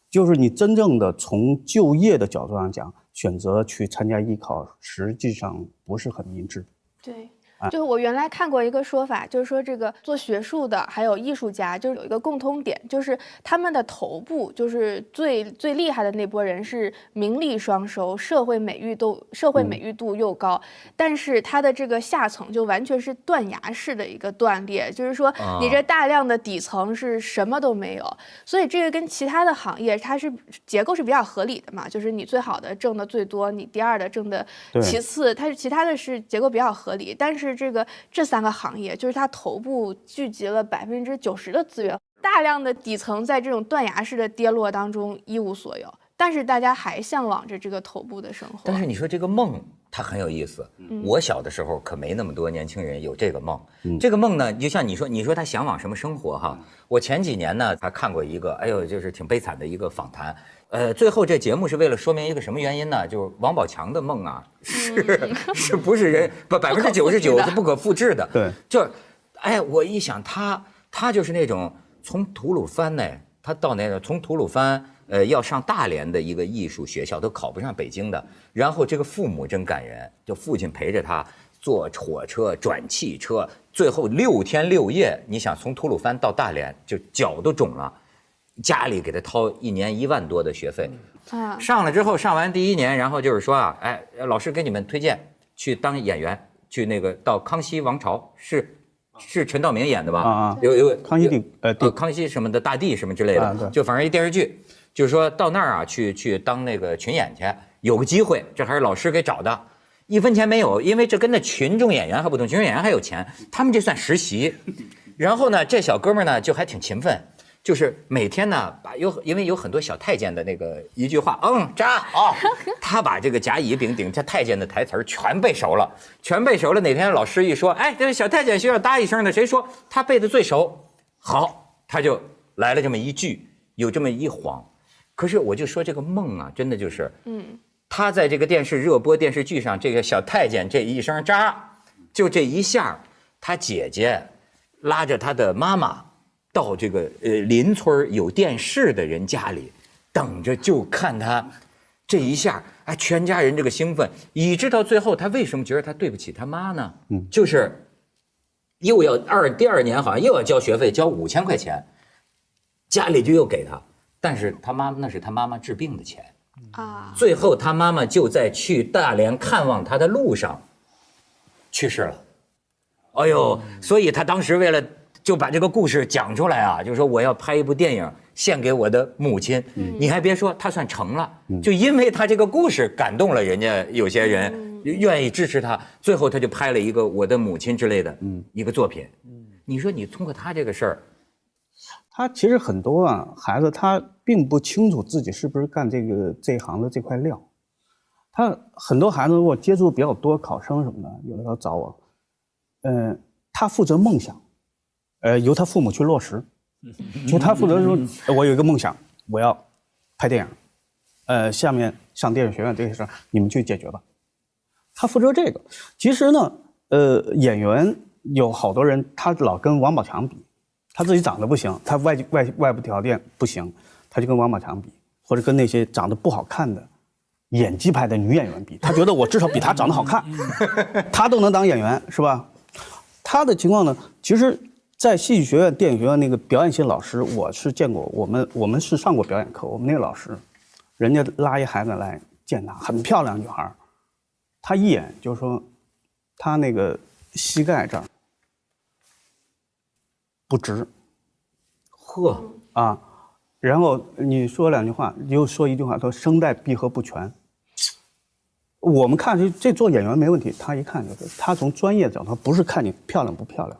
就是你真正的从就业的角度上讲，选择去参加艺考，实际上不是很明智。对。就是我原来看过一个说法，就是说这个做学术的还有艺术家，就是有一个共通点，就是他们的头部就是最厉害的那波人是名利双收，社会美誉度又高，但是他的这个下层就完全是断崖式的一个断裂，就是说你这大量的底层是什么都没有，所以这个跟其他的行业它是结构是比较合理的嘛，就是你最好的挣的最多，你第二的挣的其次，它是其他的是结构比较合理，但是这3个行业，就是它头部聚集了90%的资源，大量的底层在这种断崖式的跌落当中一无所有，但是大家还向往着这个头部的生活。但是你说这个梦，它很有意思。我小的时候可没那么多年轻人有这个梦。这个梦呢，就像你说他向往什么生活哈？我前几年呢，还看过一个，就是挺悲惨的一个访谈。最后这节目是为了说明一个什么原因呢？就是王宝强的梦是不是人99%是不可复制的？对，就我一想他就是那种从吐鲁番呢，他到那个从吐鲁番要上大连的一个艺术学校，都考不上北京的。然后这个父母真感人，就父亲陪着他坐火车转汽车，最后6天6夜，你想从吐鲁番到大连，就脚都肿了。家里给他掏1年1万多的学费，上了之后，上完第1年，然后就是说老师给你们推荐去当演员，去那个到康熙王朝，是陈道明演的吧？有康熙康熙什么的大帝什么之类的，就反正一电视剧，就是说到那儿去当那个群演去，有个机会，这还是老师给找的，1分钱没有，因为这跟那群众演员还不同，群众演员还有钱，他们这算实习。然后呢，这小哥们呢就还挺勤奋。就是每天呢，因为有很多小太监的那个一句话，扎他把这个甲乙丙丁这太监的台词全背熟了，哪天老师一说，这个小太监需要搭一声的，谁说他背的最熟？好，他就来了这么一句，有这么一晃。可是我就说这个梦真的就是，他在这个电视热播电视剧上，这个小太监这一声扎，就这一下，他姐姐拉着他的妈妈。到这个邻村有电视的人家里，等着就看他这一下，全家人这个兴奋，以致到最后他为什么觉得他对不起他妈呢？就是又要第二年好像又要交学费，交5000块钱，家里就又给他，但是那是他妈妈治病的钱最后他妈妈就在去大连看望他的路上去世了。所以他当时为了。就把这个故事讲出来就是说我要拍一部电影献给我的母亲。你还别说，他算成了，就因为他这个故事感动了人家，有些人愿意支持他，最后他就拍了一个我的母亲之类的一个作品。你说你通过他这个事儿，他其实很多孩子他并不清楚自己是不是干这一行的这块料，他很多孩子如果接触比较多考生什么的，有的时候找我，他负责梦想，由他父母去落实。就他负责说，我有一个梦想，我要拍电影，下面上电影学院这些事儿你们去解决吧。他负责这个。其实呢，演员有好多人，他老跟王宝强比，他自己长得不行，他外部条件不行，他就跟王宝强比，或者跟那些长得不好看的演技派的女演员比，他觉得我至少比他长得好看，他都能当演员，是吧？他的情况呢，其实。在戏剧学院、电影学院那个表演系老师，我是见过。我们是上过表演课。我们那个老师，人家拉一孩子来见他，很漂亮女孩，他一眼就说，他那个膝盖这儿不直，呵啊，然后你说两句话，又说一句话，说声带闭合不全。我们看这做演员没问题，他一看就是，他从专业角度，不是看你漂亮不漂亮。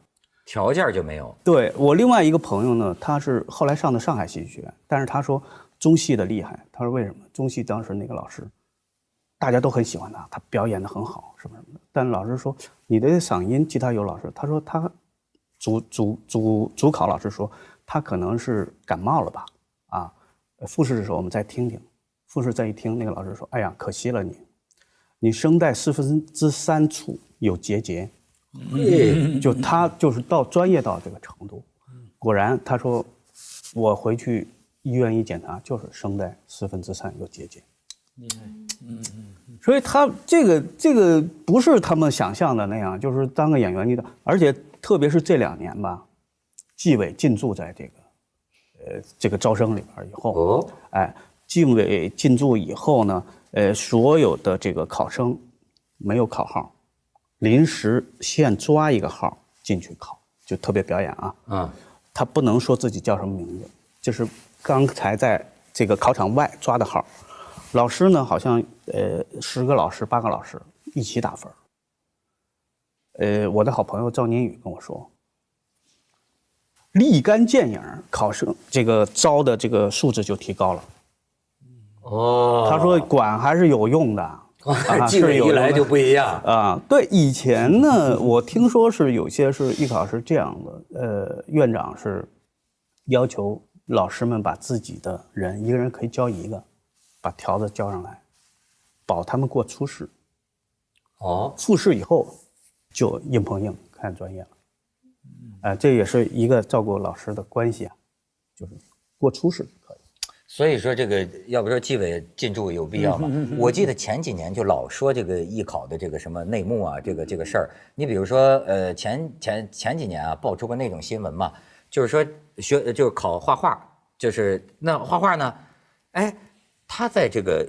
条件就没有。对，我另外一个朋友呢，他是后来上的上海戏剧学院，但是他说中戏的厉害。他说为什么？中戏当时那个老师，大家都很喜欢他，他表演得很好，什么什么的。但老师说你的嗓音，其他有老师，他说他主考老师说他可能是感冒了吧？啊，复试的时候我们再听听。复试再一听，那个老师说，哎呀，可惜了你声带3/4处有结节。就他就是专业到这个程度，果然他说，我回去医院一检查，就是声带3/4有结节。所以他这个不是他们想象的那样，就是当个演员的，而且特别是这2年吧，纪委进驻在这个招生里边以后，纪委进驻以后呢，所有的这个考生没有考号。临时现抓一个号进去考，就特别表演啊，他不能说自己叫什么名字，就是刚才在这个考场外抓的号。老师呢，好像10个老师8个老师一起打分。我的好朋友赵宁宇跟我说，立竿见影，考生这个招的这个素质就提高了。他说管还是有用的。纪委一来就不一样啊！对，以前呢，我听说是有些是艺考是这样的，院长是要求老师们把自己的人一个人可以交1个，把条子交上来，保他们过初试。复试以后就硬碰硬看专业了。这也是一个照顾老师的关系啊，就是过初试可以。所以说这个要不说纪委进驻有必要吗？我记得前几年就老说这个艺考的这个什么内幕啊，这个事儿。你比如说前几年啊爆出过那种新闻嘛，就是说就是考画画，就是那画画呢，他在这个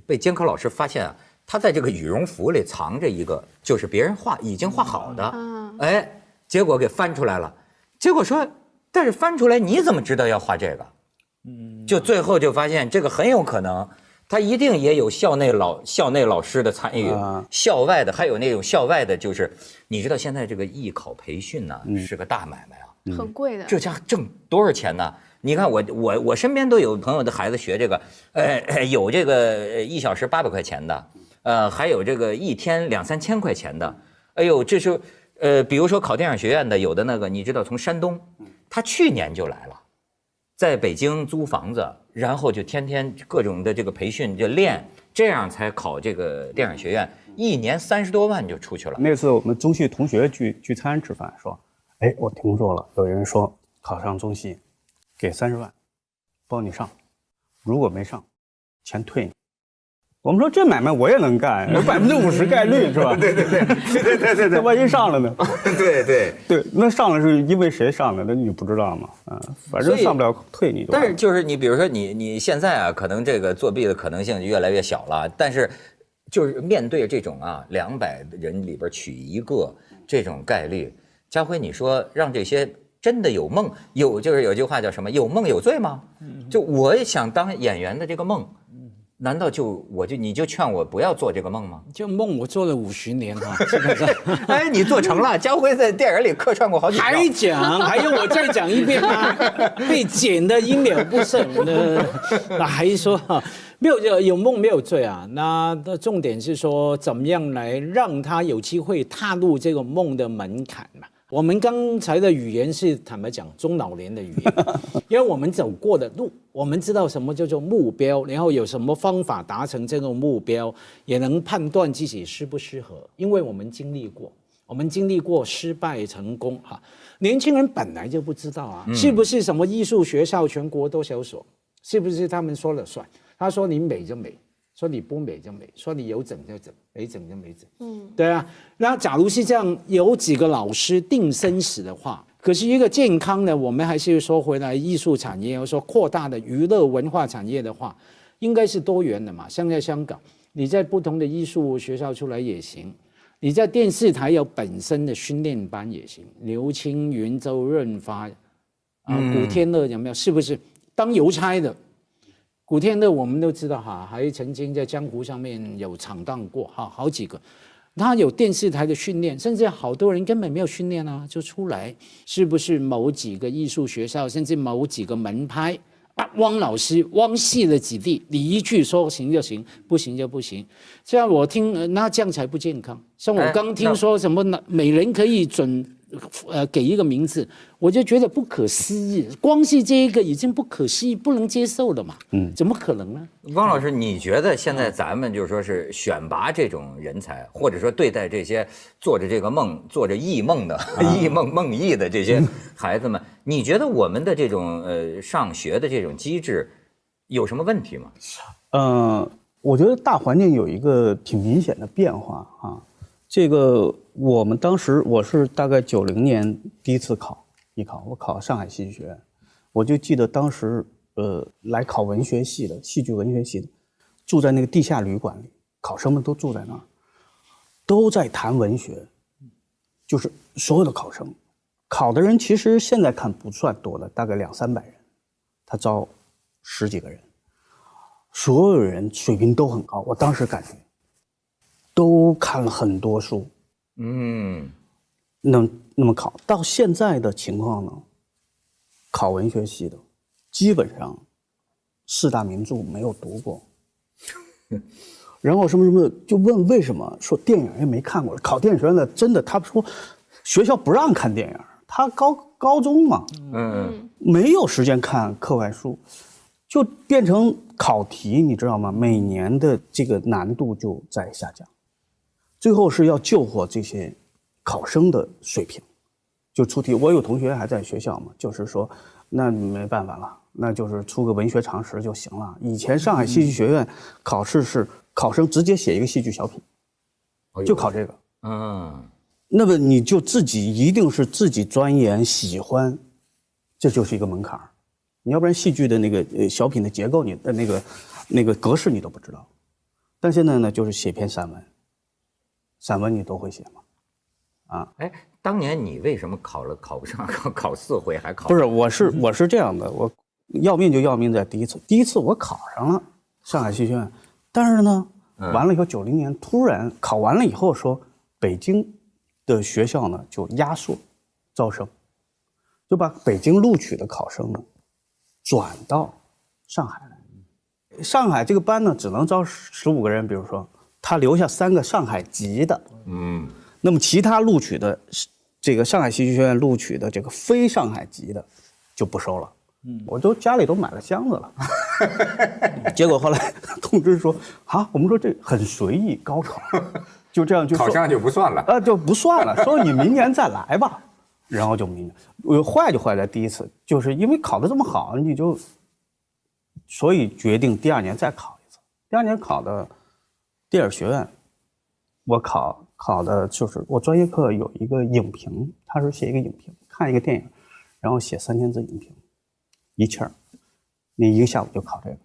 被监考老师发现啊，他在这个羽绒服里藏着一个就是别人已经画好的，结果给翻出来了，结果说但是翻出来你怎么知道要画这个？就最后就发现这个很有可能，他一定也有校内老师的参与，校外的还有那种校外的，就是你知道现在这个艺考培训呢是个大买卖啊，很贵的，这家挣多少钱呢？你看我身边都有朋友的孩子学这个，有这个1小时800块钱的，还有这个1天2、3千块钱的，哎呦，这是比如说考电影学院的，有的那个你知道从山东，他去年就来了。在北京租房子，然后就天天各种的这个培训就练，这样才考这个电影学院，1年30多万就出去了。那次我们中戏同学聚餐吃饭，说，我听说了，有人说考上中戏，给30万，包你上，如果没上，钱退你。我们说这买卖我也能干，有50%概率是吧？对，那万一上了呢？对，那上了是因为谁上的？那你不知道吗？反正上不了退你。但是就是你比如说你现在啊，可能这个作弊的可能性就越来越小了，但是就是面对这种啊200人里边取1个这种概率，家辉你说让这些真的有梦就是有句话叫什么？有梦有罪吗？就我也想当演员的这个梦。难道你就劝我不要做这个梦吗？这梦我做了50年哈，基本上。哎，你做成了。家辉在电影里客串过好几遍。还要我再讲一遍吗？被剪得一秒不剩那还说没有梦没有罪啊。那重点是说怎么样来让他有机会踏入这个梦的门槛嘛。我们刚才的语言是坦白讲中老年的语言，因为我们走过的路，我们知道什么叫做目标，然后有什么方法达成这个目标，也能判断自己适不适合，因为我们经历过失败成功哈。年轻人本来就不知道啊，是不是什么艺术学校全国都小所，是不是他们说了算？他说你美就美，说你不美就美，说你有整就整，没整就没整。对啊。那假如是这样，有几个老师定生死的话，可是一个健康的，我们还是说回来艺术产业，或者说扩大的娱乐文化产业的话，应该是多元的嘛。像在香港，你在不同的艺术学校出来也行，你在电视台有本身的训练班也行。刘青云、周润发古天乐有没有？是不是当邮差的？古天乐我们都知道哈，还曾经在江湖上面有闯荡过哈，好几个。他有电视台的训练，甚至好多人根本没有训练啊，就出来，是不是某几个艺术学校，甚至某几个门派汪老师汪系了几地，你一句说行就行，不行就不行。这样我听，那这样才不健康。像我刚听说什么每人可以给一个名字，我就觉得不可思议。光是这一个已经不可思议、不能接受了嘛。怎么可能呢？汪老师，你觉得现在咱们就是说是选拔这种人才，或者说对待这些做着这个梦、做着异梦的梦呓的这些孩子们，你觉得我们的这种上学的这种机制有什么问题吗？我觉得大环境有一个挺明显的变化啊。这个我们当时我是大概90年第一次艺考，我考上海戏剧学院，我就记得当时来考文学系的戏剧文学系的，住在那个地下旅馆里，考生们都住在那儿，都在谈文学，就是所有的考生，考的人其实现在看不算多的，大概200-300人，他招10几个人，所有人水平都很高，我当时感觉。都看了很多书，那么考到现在的情况呢，考文学系的基本上4大名著没有读过，然后什么就问为什么，说电影也没看过，考电影学院的真的他说学校不让看电影，他高中嘛，没有时间看课外书，就变成考题，你知道吗？每年的这个难度就在下降。最后是要救活这些考生的水平，就出题。我有同学还在学校嘛，就是说，那没办法了，那就是出个文学常识就行了。以前上海戏剧学院考试是考生直接写一个戏剧小品，就考这个。那么你就一定是自己钻研喜欢，这就是一个门槛。你要不然戏剧的那个小品的结构，你的那个格式你都不知道。但现在呢，就是写篇散文你都会写吗？当年你为什么考不上，考4回还考？不是，我是这样的，我要命就要命在第一次我考上了上海戏剧学院，但是呢，完了以后90年突然考完了以后说北京的学校呢就压缩招生，就把北京录取的考生呢转到上海来。上海这个班呢只能招15个人，比如说。他留下3个上海籍的，那么其他录取的这个上海戏剧学院录取的这个非上海籍的就不收了，我家里都买了箱子了，结果后来通知说我们说这很随意，高考就这样就考上就不算了就不算了，说你明年再来吧，然后就明年坏就坏在第一次，就是因为考得这么好，所以决定第2年再考一次，第2年考的。电影学院，我考的就是我专业课有一个影评，他是写一个影评，看一个电影，然后写3000字影评，一气儿，你1个下午就考这个。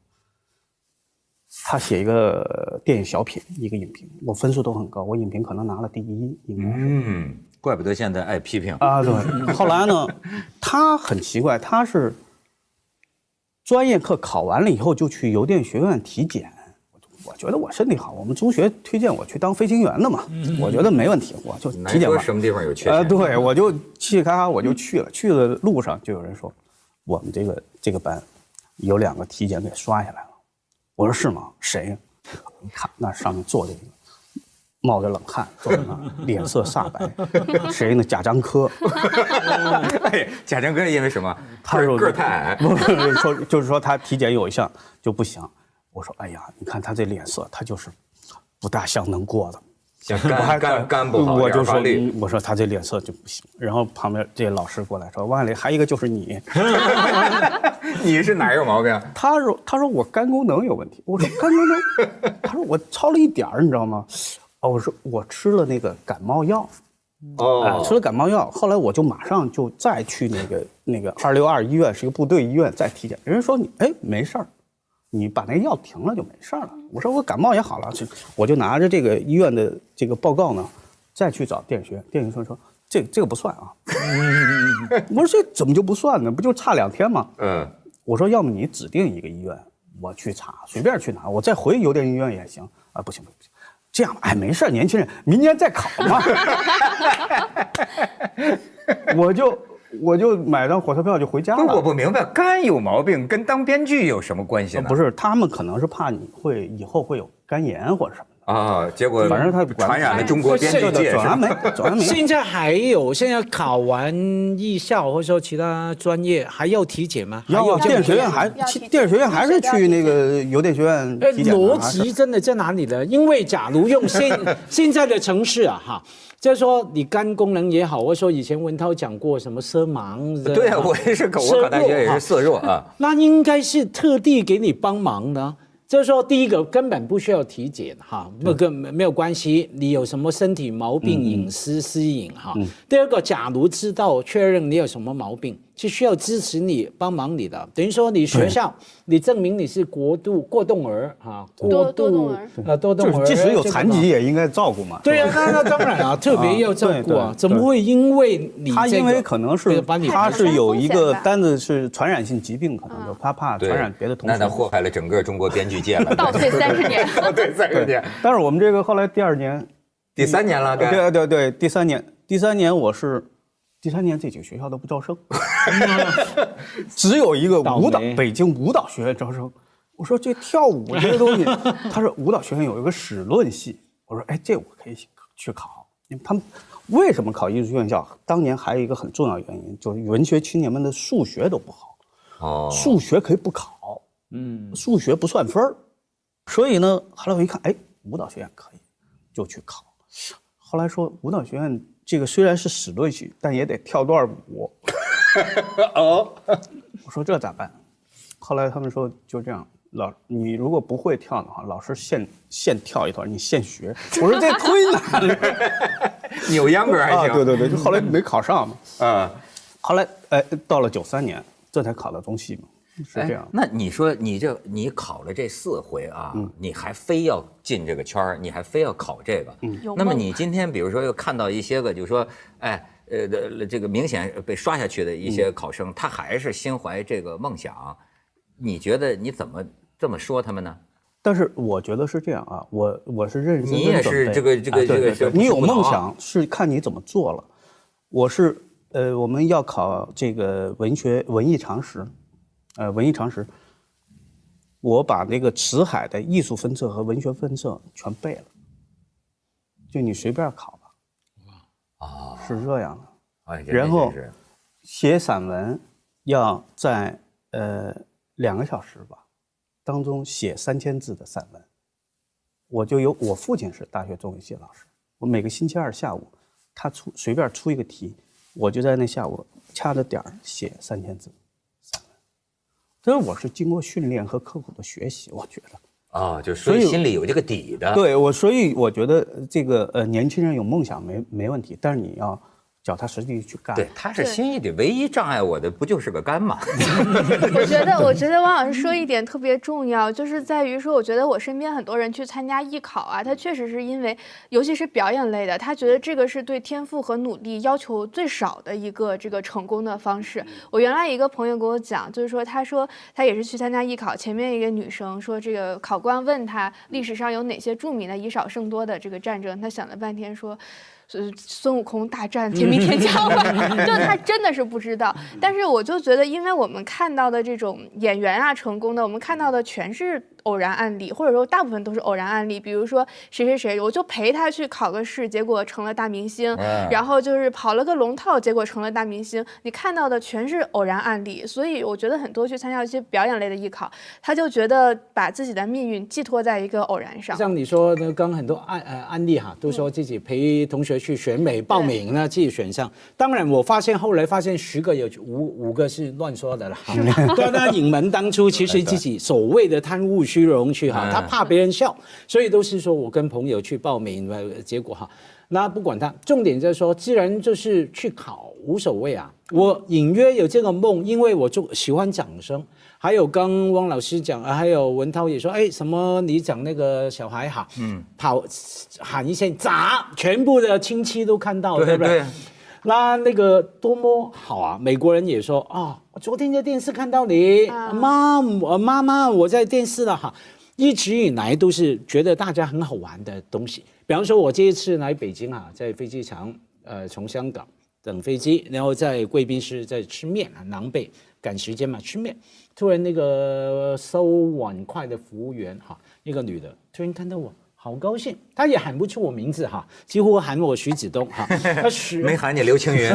他写一个电影小品，一个影评，我分数都很高，我影评可能拿了第1，应该是。怪不得现在爱批评对。后来呢，他很奇怪，他是专业课考完了以后就去邮电学院体检。我觉得我身体好，我们中学推荐我去当飞行员的嘛，我觉得没问题，我就体检吧。说什么地方有缺陷？对，我就嘁哩咔嚓我就去了，去的路上就有人说，我们这个班有2个体检给刷下来了。我说是吗？谁？你看那上面坐着一个。冒着冷汗坐在那儿，脸色煞白。谁呢？贾樟柯。哎，贾樟柯因为什么？他说个儿太矮。不说就是说他体检有一项就不行。我说哎呀，你看他这脸色，他就是不大像能过的。肝不好。我就说我说他这脸色就不行。然后旁边这老师过来说，万里还一个就是你。你是哪有毛病？他说我肝功能有问题。我说肝功能？他说我超了一点儿，你知道吗？我说我吃了那个感冒药，吃了感冒药，后来我就马上就再去那个262医院，是一个部队医院再体检，人家说你没事儿，你把那个药停了就没事儿了。我说我感冒也好了，我就拿着这个医院的这个报告呢，再去找电影学院，电影学院说这个不算啊。我说这怎么就不算呢？不就差2天吗？我说要么你指定一个医院，我去查，随便去哪，我再回邮电医院也行啊。不行。这样吧，没事，年轻人，明年再考嘛。我就买张火车票就回家了。我不明白，肝有毛病跟当编剧有什么关系呢？不是，他们可能是怕你以后会有肝炎或者什么的啊。结果反正他传染了中国编剧界。转没。现在现在考完艺校或者说其他专业还要体检吗？要电影学院电影学院还是去那个邮电学院体检。逻辑真的在哪里呢？因为假如用现在的城市啊哈。就是说，你肝功能也好，或者说以前文涛讲过什么色盲，对啊，我考大学也是色弱啊。那应该是特地给你帮忙的。就是说，第一个根本不需要体检哈，没有关系，你有什么身体毛病、隐私私隐哈。第二个，假如知道确认你有什么毛病，是需要支持你、帮忙你的。等于说，你学校你证明你是过动儿哈，多动儿，即使有残疾也应该照顾嘛。对啊，那当然啊，特别要照顾啊，怎么会因为你他因为可能是他是有一个单子是传染性疾病，可能就他怕传染别的同学。那祸害了整个中国编剧界了。倒退30年，倒退30年。但是我们这个后来第2年、第3年了，对，第3年第3年这几个学校都不招生，只有一个北京舞蹈学院招生。我说这跳舞这个东西，他说舞蹈学院有一个史论系，我说这我可以去考。他们为什么考艺术院校？当年还有一个很重要原因，就是文学青年们的数学都不好，数学可以不考，数学不算分儿，所以呢，后来我一看，舞蹈学院可以，就去考。后来说舞蹈学院这个虽然是史论系，但也得跳段舞。我说这咋办？后来他们说就这样，你如果不会跳的话，老师现跳一段，你现学。我说这忒难了，扭秧歌还行。对，就后来没考上嘛。后来到了93年，这才考到中戏嘛。是这样。那你说你考了这4回啊，你还非要进这个圈儿，你还非要考这个，那么你今天比如说又看到一些个，就是说，这个明显被刷下去的一些考生，他还是心怀这个梦想，你觉得你怎么这么说他们呢？但是我觉得是这样啊，我是认识你也是这个，你有梦想是看你怎么做了。我是我们要考这个文艺常识。文艺常识，我把那个辞海的艺术分册和文学分册全背了，就你随便考吧。是这样的。然后写散文要在2个小时吧当中写3000字的散文。我父亲是大学中文系老师，我每个星期2下午，他随便出一个题，我就在那下午掐着点儿写3000字。所以我是经过训练和刻苦的学习，我觉得就所以心里有这个底的。对，所以我觉得这个年轻人有梦想没问题，但是你要脚踏实地去干。对，他是心意的，唯一障碍我的不就是个肝吗？我觉得王老师说一点特别重要，就是在于说，我觉得我身边很多人去参加艺考啊，他确实是因为，尤其是表演类的，他觉得这个是对天赋和努力要求最少的一个这个成功的方式。我原来一个朋友跟我讲，就是说他也是去参加艺考，前面一个女生说，这个考官问他历史上有哪些著名的以少胜多的这个战争，他想了半天说。孙悟空大战天兵天将吧，就他真的是不知道。但是我就觉得，因为我们看到的这种演员啊成功的，我们看到的全是偶然案例，或者说大部分都是偶然案例。比如说谁谁谁，我就陪他去考个试，结果成了大明星，然后就是跑了个龙套，结果成了大明星。你看到的全是偶然案例，所以我觉得很多去参加一些表演类的艺考，他就觉得把自己的命运寄托在一个偶然上。像你说的，刚很多案例哈，都说自己陪同学去选美报名呢，自己选上。当然，我后来发现10个有5个是乱说的了。对，那影门当初其实自己所谓的贪污虚荣去哈，他怕别人笑，所以都是说我跟朋友去报名，结果哈，那不管他，重点就是说，既然就是去考无所谓啊。我隐约有这个梦，因为我就喜欢掌声。还有刚汪老师讲，还有文涛也说，哎，什么你讲那个小孩哈，喊一声砸，全部的亲戚都看到，对不对？那个多么好啊！美国人也说啊，我昨天在电视看到你，妈妈，我在电视了哈。一直以来都是觉得大家很好玩的东西。比方说，我这一次来北京啊，在飞机场，从香港等飞机，然后在贵宾室在吃面啊，狼狈赶时间嘛，吃面。突然那个收碗筷的服务员哈，一个女的，突然看到我，好高兴，她也喊不出我名字哈，几乎喊我徐子东哈，没喊你刘青云，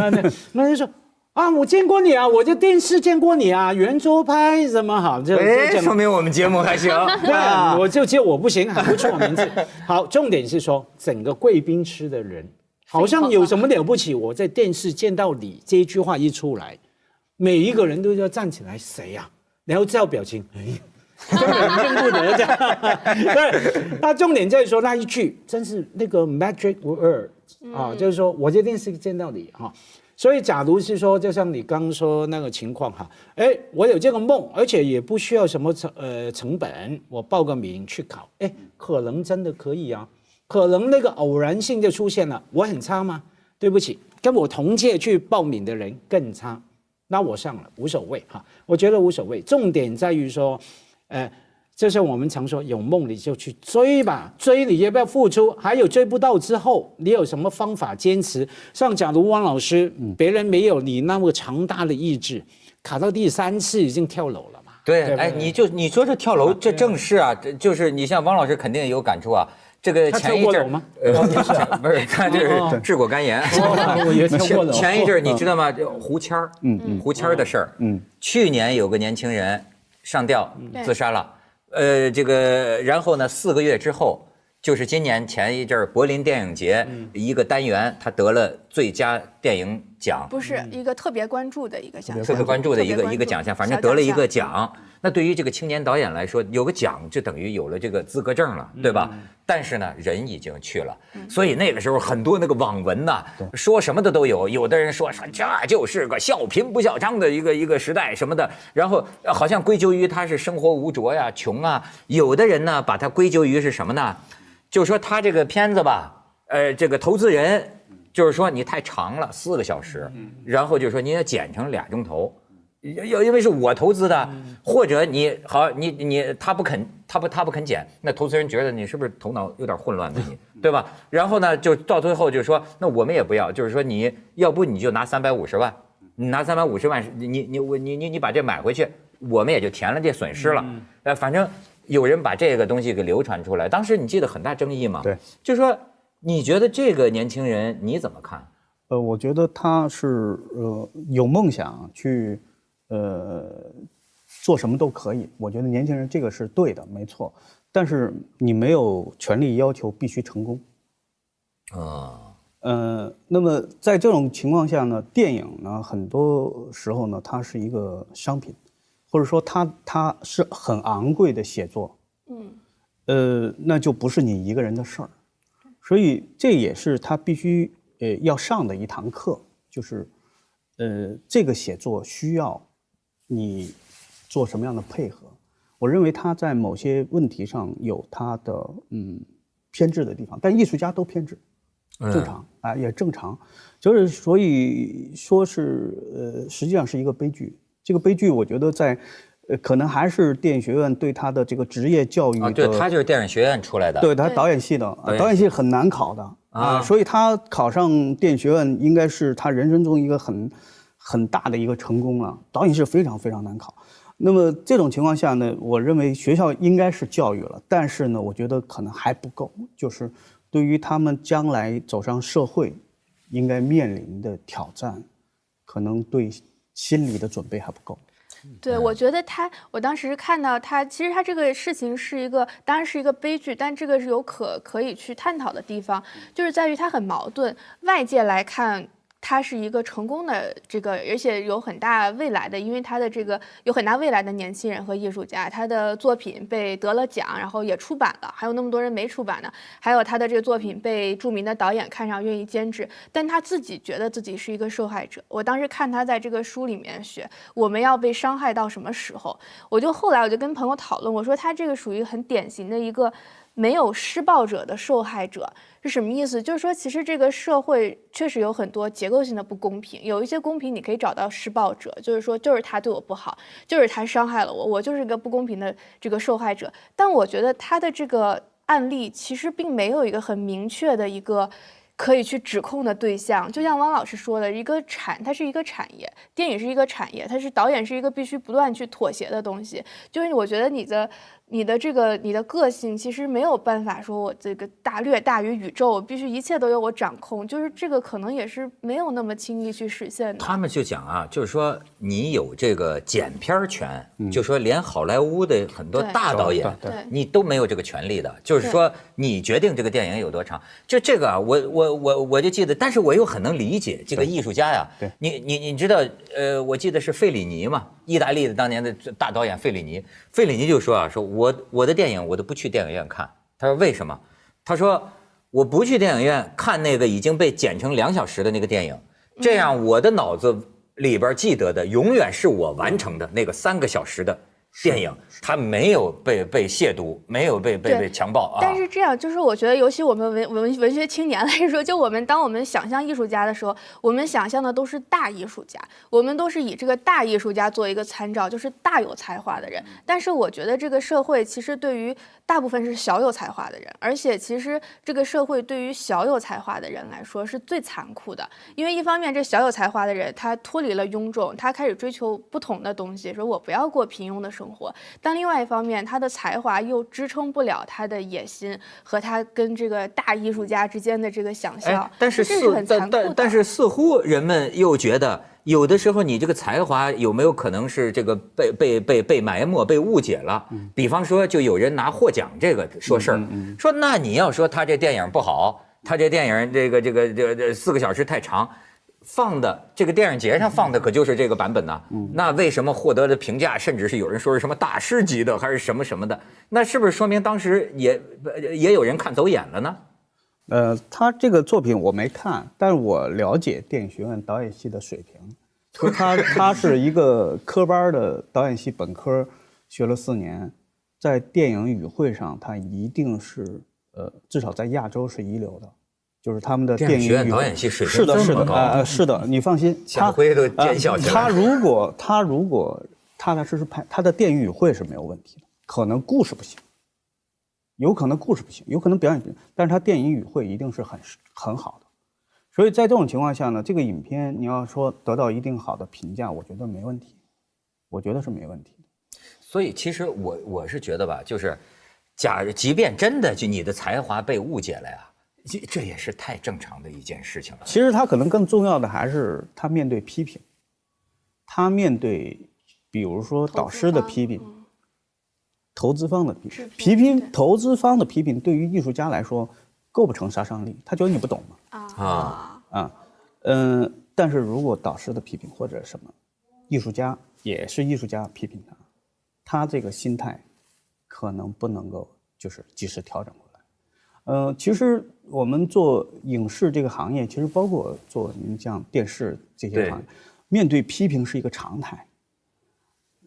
那就说。啊，我见过你啊，我在电视见过你啊，圆桌拍什么好？说明我们节目还行。对，我就我不行，喊不出我名字。好，重点是说整个贵宾室的人，好像有什么了不起。我在电视见到你这一句话一出来，每一个人都要站起来，谁呀？然后照表情，真的很认不得这样。对，那重点在于说那一句，真是那个 magic word 啊，就是说我在电视见到你哈。所以，假如是说，就像你刚说那个情况哈，哎，我有这个梦，而且也不需要什么成本，我报个名去考，哎，可能真的可以啊，可能那个偶然性就出现了。我很差吗？对不起，跟我同届去报名的人更差，那我上了无所谓哈，我觉得无所谓。重点在于说，就是我们常说，有梦你就去追吧，追你要不要付出？还有追不到之后，你有什么方法坚持？像假如汪老师，别人没有你那么强大的意志，考到第3次已经跳楼了嘛？对，哎，你说这跳楼，这正是啊，就是你像汪老师肯定有感触啊。这个前一阵吗？不是，他这是治过肝炎。前一阵你知道吗？胡谦儿，胡谦儿的事儿，去年有个年轻人上吊自杀了。这个，然后呢，4个月之后，就是今年前一阵柏林电影节一个单元，他得了最佳电影奖，不是一个特别关注的一个奖项，特别关注的一个奖项，反正得了一个奖。那对于这个青年导演来说，有个奖就等于有了这个资格证了，对吧？但是呢，人已经去了，所以那个时候很多那个网文呐，说什么的都有。有的人说这就是个笑贫不笑娼的一个时代什么的，然后好像归咎于他是生活无着呀、穷啊。有的人呢，把它归咎于是什么呢？就是说他这个片子吧，这个投资人就是说你太长了4个小时，然后就说你要剪成2钟头。因为是我投资的，或者你好，他不肯剪，那投资人觉得你是不是头脑有点混乱的你，对吧？然后呢，就到最后就说，那我们也不要，就是说你要不你就拿350万，你拿350万，你把这买回去，我们也就填了这损失了。反正有人把这个东西给流传出来，当时你记得很大争议嘛？对，就说你觉得这个年轻人你怎么看？我觉得他是有梦想去。做什么都可以，我觉得年轻人这个是对的，没错。但是你没有权利要求必须成功。那么在这种情况下呢，电影呢，很多时候呢，它是一个商品，或者说它是很昂贵的写作。那就不是你一个人的事儿，所以这也是他必须要上的一堂课。就是这个写作需要你做什么样的配合。我认为他在某些问题上有他的偏执的地方，但艺术家都偏执，正常啊，也正常。就是所以说是实际上是一个悲剧。这个悲剧，我觉得在可能还是电影学院对他的这个职业教育的。对，他就是电影学院出来的。对，他导演系的，导演系很难考的啊，所以他考上电影学院应该是他人生中一个很大的一个成功了。导演系非常非常难考。那么这种情况下呢，我认为学校应该是教育了，但是呢，我觉得可能还不够，就是对于他们将来走上社会应该面临的挑战，可能对心理的准备还不够。对，我觉得我当时看到其实他这个事情是一个，当然是一个悲剧，但这个是有可以去探讨的地方，就是在于他很矛盾。外界来看，他是一个成功的而且有很大未来的，因为他的有很大未来的年轻人和艺术家，他的作品被得了奖，然后也出版了，还有那么多人没出版呢，还有他的这个作品被著名的导演看上，愿意监制，但他自己觉得自己是一个受害者。我当时看他在这个书里面写，我们要被伤害到什么时候？后来我就跟朋友讨论，我说他这个属于很典型的一个没有施暴者的受害者。是什么意思？就是说，其实这个社会确实有很多结构性的不公平，有一些公平你可以找到施暴者，就是说，就是他对我不好，就是他伤害了我，我就是一个不公平的这个受害者。但我觉得他的这个案例其实并没有一个很明确的一个可以去指控的对象。就像汪老师说的，它是一个产业，电影是一个产业，导演是一个必须不断去妥协的东西。就是我觉得你的个性其实没有办法说我这个略大于宇宙，我必须一切都由我掌控，就是这个可能也是没有那么轻易去实现的。他们就讲啊，就是说你有这个剪片权，就说连好莱坞的很多大导演，你都没有这个权利的，就是说你决定这个电影有多长。就这个啊，我就记得，但是我又很能理解这个艺术家呀。你知道我记得是费里尼嘛，意大利的当年的大导演费里尼就说啊，说我的电影我都不去电影院看。他说为什么？他说我不去电影院看那个已经被剪成2小时的那个电影，这样我的脑子里边记得的永远是我完成的那个3个小时的电影，它没有被亵渎，没有被强暴啊。但是这样，就是我觉得，尤其我们文学青年来说，就当我们想象艺术家的时候，我们想象的都是大艺术家，我们都是以这个大艺术家做一个参照，就是大有才华的人。但是我觉得这个社会其实对于大部分是小有才华的人，而且其实这个社会对于小有才华的人来说是最残酷的，因为一方面这小有才华的人他脱离了庸众，他开始追求不同的东西，说我不要过平庸的生活，但另外一方面他的才华又支撑不了他的野心和他跟这个大艺术家之间的这个想象。但是但是似乎人们又觉得有的时候你这个才华有没有可能是这个被埋没被误解了。比方说就有人拿获奖这个说事儿，说那你要说他这电影不好，他这电影这个4个小时太长，放的这个电影节上放的可就是这个版本呢。那为什么获得的评价甚至是有人说是什么大师级的还是什么什么的？那是不是说明当时也有人看走眼了呢？他这个作品我没看，但是我了解电影学院导演系的水平。他是一个科班的导演系本科，学了4年，在电影语汇上他一定是至少在亚洲是一流的。就是他们的电影学院导演系水平这么高，是的，你放心，下回都见笑起来。他如果踏踏实实拍，他的电影语汇是没有问题的，可能故事不行，有可能故事不行，有可能表演不行，但是他电影语汇一定是很好的。所以在这种情况下呢，这个影片你要说得到一定好的评价，我觉得没问题，我觉得是没问题的。所以其实我是觉得吧，就是即便真的就你的才华被误解了呀，这也是太正常的一件事情了。其实他可能更重要的还是他面对批评，他面对比如说导师的批评，投资方的批评，投资方的批评对于艺术家来说构不成杀伤力，他觉得你不懂嘛。但是如果导师的批评或者什么，艺术家也是艺术家批评他这个心态可能不能够就是及时调整过其实我们做影视这个行业，其实包括做您像电视这些行业，面对批评是一个常态，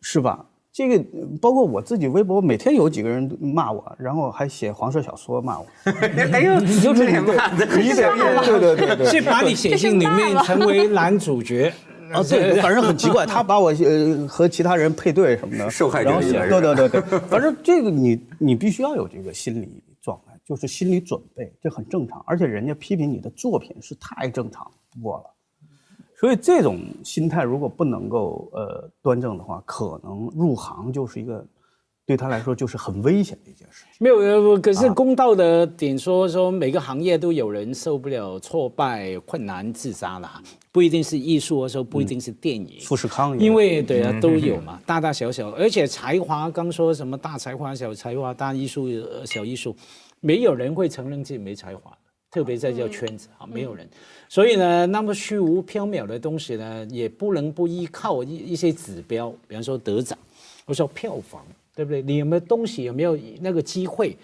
是吧？这个包括我自己微博，每天有几个人骂我，然后还写黄色小说骂我。哎呦，你就是骂的，对，是把你写进里面成为男主角。对，反正很奇怪，他把我和其他人配对什么的，受害者也是。对，反正这个你必须要有这个心理状态，就是心理准备，这很正常。而且人家批评你的作品是太正常不过了。所以这种心态如果不能够端正的话，可能入行就是一个对他来说就是很危险的一件事情。没有，可是公道的点说每个行业都有人受不了挫败、困难自杀了，不一定是艺术的时候，不一定是电影。富士康因为对啊都有嘛，大大小小，而且才华刚说什么大才华、小才华、大艺术、小艺术，没有人会承认自己没才华。特别在这个圈子没有人，所以呢，那么虚无缥缈的东西呢，也不能不依靠一些指标，比方说得奖，或者说票房，对不对？你有没有东西，有没有那个机会，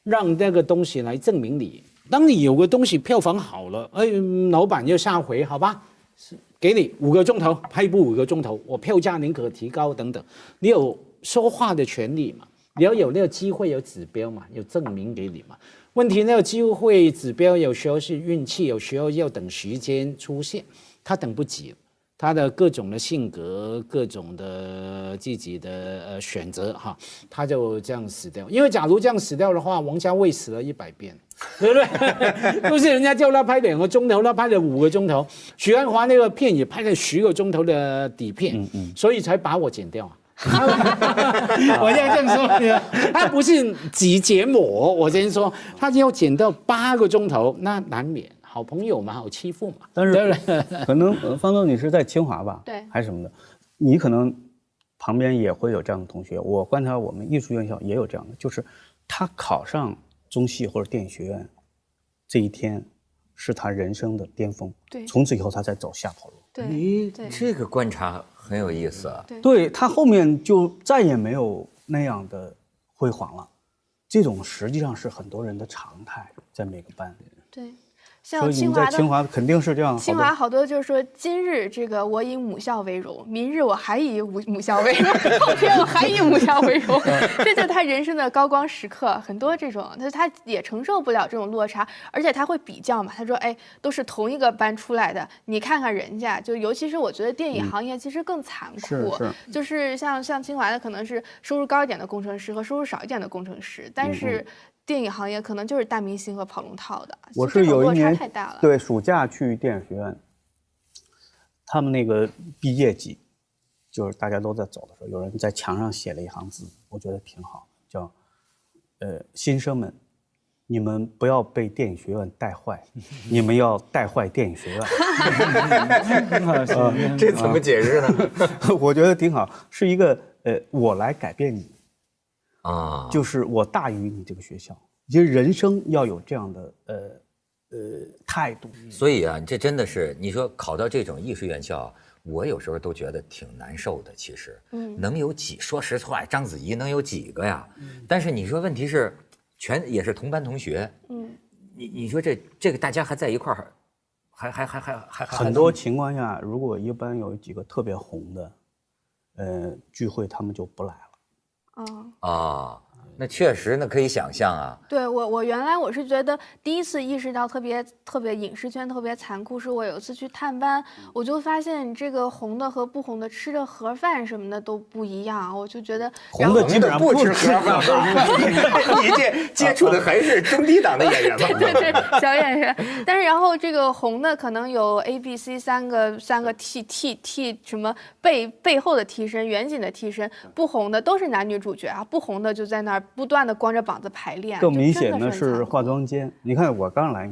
让那个东西来证明你？当你有个东西票房好了，老板就下回好吧，给你5个钟头拍一部5个钟头，我票价宁可提高等等，你有说话的权利嘛？你要有那个机会，有指标嘛，有证明给你嘛。问题那个机会指标有时候是运气，有时候要等时间出现，他等不及，他的各种的性格、各种的自己的选择他就这样死掉。因为假如这样死掉的话，王家卫死了100遍，对不对？都是人家叫他拍2个钟头，他拍了5个钟头。许鞍华那个片也拍了10个钟头的底片，所以才把我剪掉啊。我要这样说，他不是挤结膜，我先说，他要剪到8个钟头，那难免好朋友嘛，好欺负嘛。但是可能方总你是在清华吧？对，还是什么的，你可能旁边也会有这样的同学。我观察我们艺术院校也有这样的，就是他考上中戏或者电影学院这一天是他人生的巅峰，对，从此以后他再走下坡路。对，这个观察很有意思啊。对，他后面就再也没有那样的辉煌了。这种实际上是很多人的常态，在每个班里。对。像清华的，在清华肯定是这样。清华好多就是说，今日这个我以母校为荣，明日我还以母校为荣，后天我还以母校为荣，这就是他人生的高光时刻。很多这种，他也承受不了这种落差，而且他会比较嘛。他说，都是同一个班出来的，你看看人家，就尤其是我觉得电影行业其实更残酷，就是像清华的可能是收入高一点的工程师和收入少一点的工程师，但是。电影行业可能就是大明星和跑龙套的，我是有一年太大了。对，暑假去电影学院，他们那个毕业季，就是大家都在走的时候，有人在墙上写了一行字，我觉得挺好，叫新生们，你们不要被电影学院带坏，你们要带坏电影学院。这怎么解释呢？我觉得挺好，是一个我来改变你。就是我大于你这个学校，其实人生要有这样的态度。所以啊，这真的是你说考到这种艺术院校，我有时候都觉得挺难受的。其实，能有说实话，章子怡能有几个呀？但是你说问题是，也是同班同学。你说这个大家还在一块儿，还很多情况下，如果一般有几个特别红的，聚会他们就不来了。那确实，那可以想象啊。对我原来我是觉得第一次意识到特别影视圈特别残酷，是我有一次去探班，我就发现这个红的和不红的吃的盒饭什么的都不一样，我就觉得红的基本上不吃盒饭。你接触的还是中低档的演员嘛？对，小演员。但是然后这个红的可能有 A、B、C 三个替什么背后的替身、远景的替身，不红的都是男女主角啊，不红的就在那儿。不断的光着膀子排练，更明显的是化妆间。你看我刚来，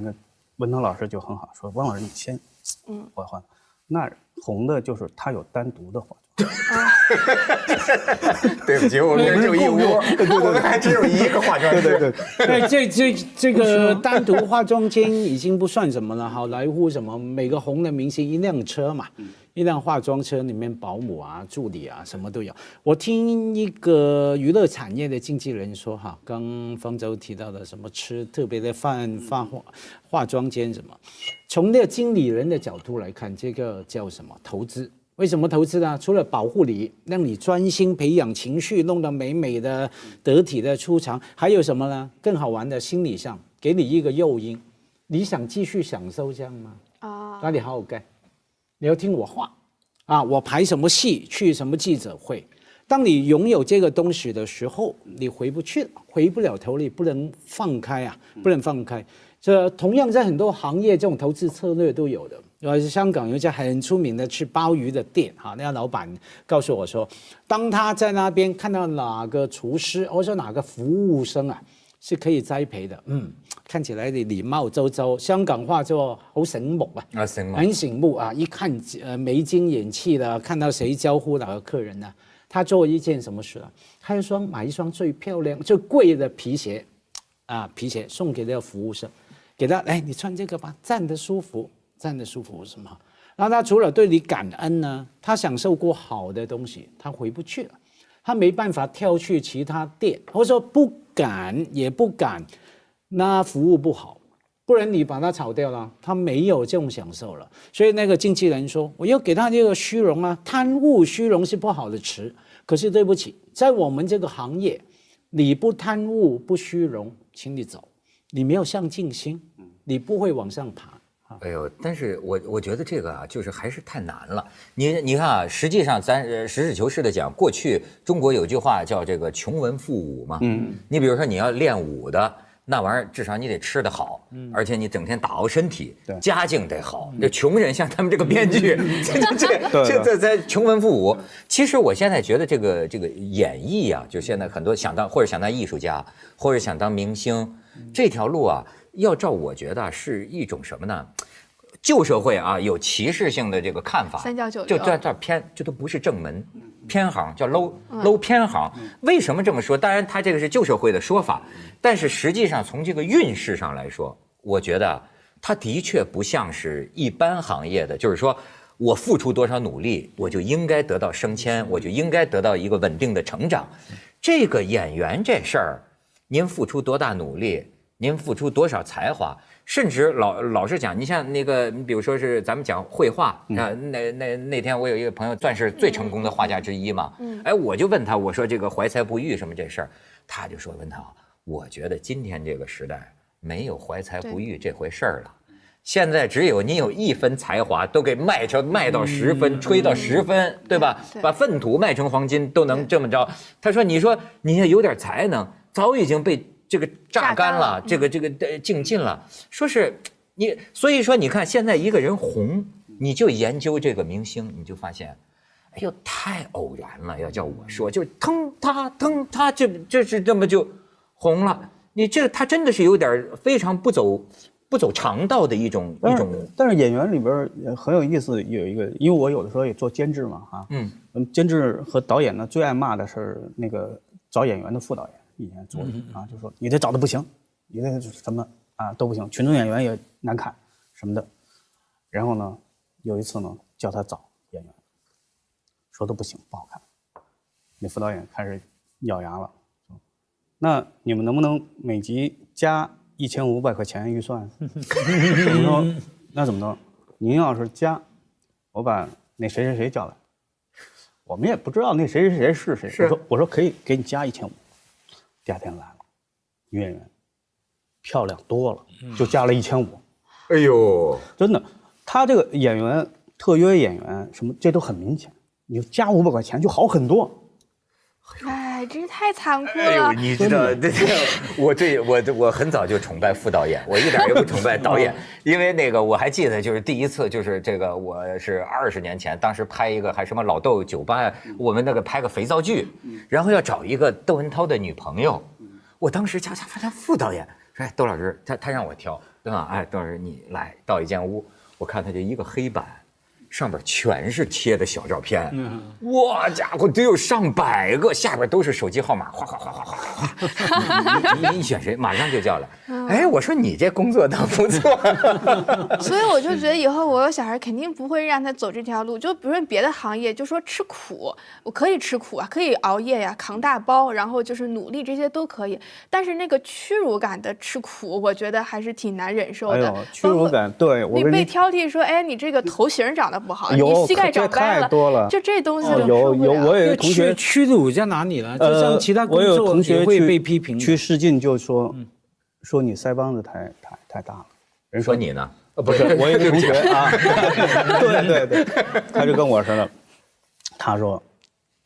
文涛老师就很好说，汪老师你先，我换。那红的就是他有单独的化妆。对不起，我们就一屋，我们还只有一个化妆师。对，这个单独化妆间已经不算什么了。好莱坞什么每个红的明星一辆车嘛。一辆化妆车里面保姆啊、助理啊什么都有。我听一个娱乐产业的经纪人说哈，刚方舟提到的什么吃特别的饭、化妆间什么，从那个经理人的角度来看，这个叫什么投资？为什么投资呢？除了保护你，让你专心培养情绪，弄得美美的、得体的出场，还有什么呢？更好玩的，心理上给你一个诱因，你想继续享受这样吗？那你好好干，你要听我话啊！我排什么戏，去什么记者会。当你拥有这个东西的时候，你回不去了，回不了头，你不能放开啊，不能放开。这同样在很多行业，这种投资策略都有的。香港有一家很出名的吃鲍鱼的店，哈，那家老板告诉我说，当他在那边看到哪个厨师，或者说哪个服务生啊，是可以栽培的，看起来你礼貌周周，香港话就好醒目啊，很醒目啊，一看眉精眼气的，看到谁招呼哪个客人呢，他做一件什么事啊？他买一双最漂亮、最贵的皮鞋，皮鞋送给那个服务生，给他，来你穿这个吧，站得舒服。站得舒服是吗？然后他除了对你感恩呢，他享受过好的东西，他回不去了，他没办法跳去其他店，或者说不敢，那服务不好，不然你把他炒掉了，他没有这种享受了。所以那个经纪人说，我要给他这个虚荣啊，贪污虚荣是不好的词，可是对不起，在我们这个行业，你不贪污不虚荣，请你走，你没有上进心，你不会往上爬。哎呦，但是我觉得这个啊，就是还是太难了。你看啊，实际上咱实事求是的讲，过去中国有句话叫这个穷文富武嘛。你比如说你要练武的那玩意儿，至少你得吃得好，而且你整天打熬身体，家境得好。这穷人像他们这个编剧，这穷文富武。其实我现在觉得这个演艺啊，就现在很多想当艺术家，或者想当明星，这条路啊。要照我觉得是一种什么呢？旧社会啊有歧视性的这个看法，三教九流，就这偏，这都不是正门，偏行叫 low 偏行。为什么这么说？当然，他这个是旧社会的说法，但是实际上从这个运势上来说，我觉得它的确不像是一般行业的，就是说我付出多少努力，我就应该得到升迁，我就应该得到一个稳定的成长。这个演员这事儿，您付出多大努力？您付出多少才华，甚至老实讲，你像那个，你比如说是咱们讲绘画啊，那天我有一个朋友算是最成功的画家之一嘛，哎，我就问他，我说这个怀才不遇什么这事儿，他就说问他，我觉得今天这个时代没有怀才不遇这回事儿了，现在只有你有1分才华，都给卖到10分，吹到10分，对吧？把粪土卖成黄金都能这么着。他说，你说你有点才能，早已经被这个榨干了，这个尽尽了。说是你，所以说你看现在一个人红，你就研究这个明星，你就发现，哎呦太偶然了。要叫我说，就腾他就是这么就红了。你这他真的是有点非常不走常道的一种。但是演员里边很有意思，有一个，因为我有的时候也做监制嘛，监制和导演呢最爱骂的是那个找演员的副导演。以前做的就说你这找的不行，你这什么都不行，群众演员也难看什么的。然后呢，有一次呢叫他找演员，说的不行，不好看。那副导演开始咬牙了，那你们能不能每集加1500块钱预算？我说那怎么着？您要是加，我把那谁谁谁叫来。我们也不知道那谁谁谁是谁。我说可以给你加1500。第二天来了，女演员漂亮多了，就加了1500。哎呦，真的，他这个演员特约演员什么，这都很明显。你就加500块钱就好很多。哎，真是太残酷了。哎呦，你知道，我很早就崇拜副导演，我一点也不崇拜导演，因为那个我还记得，就是第一次，就是这个我是20年前，当时拍一个还什么老豆酒吧，我们那个拍个肥皂剧，然后要找一个窦文涛的女朋友，我当时恰恰发现副导演说，哎，窦老师，他让我挑，对吧？哎，窦老师你来到一间屋，我看他就一个黑板。上边全是贴的小照片，哇家伙，得有上百个，下边都是手机号码，哗哗哗哗哗哗。你选谁，马上就叫来。哎，我说你这工作倒不错。所以我就觉得以后我有小孩，肯定不会让他走这条路。就比如说别的行业，就说吃苦，我可以吃苦啊，可以熬夜呀，扛大包，然后就是努力，这些都可以。但是那个屈辱感的吃苦，我觉得还是挺难忍受的。屈辱感，对你被挑剔说，哎，你这个头型长得不好，你膝盖长歪了，多了，就这东西有，我有同学屈辱在哪里呢？就像其他工作也会被批评。去试镜就说你腮帮子太大了。人说你呢？不是，我有个同学啊，对，他就跟我说了，他说，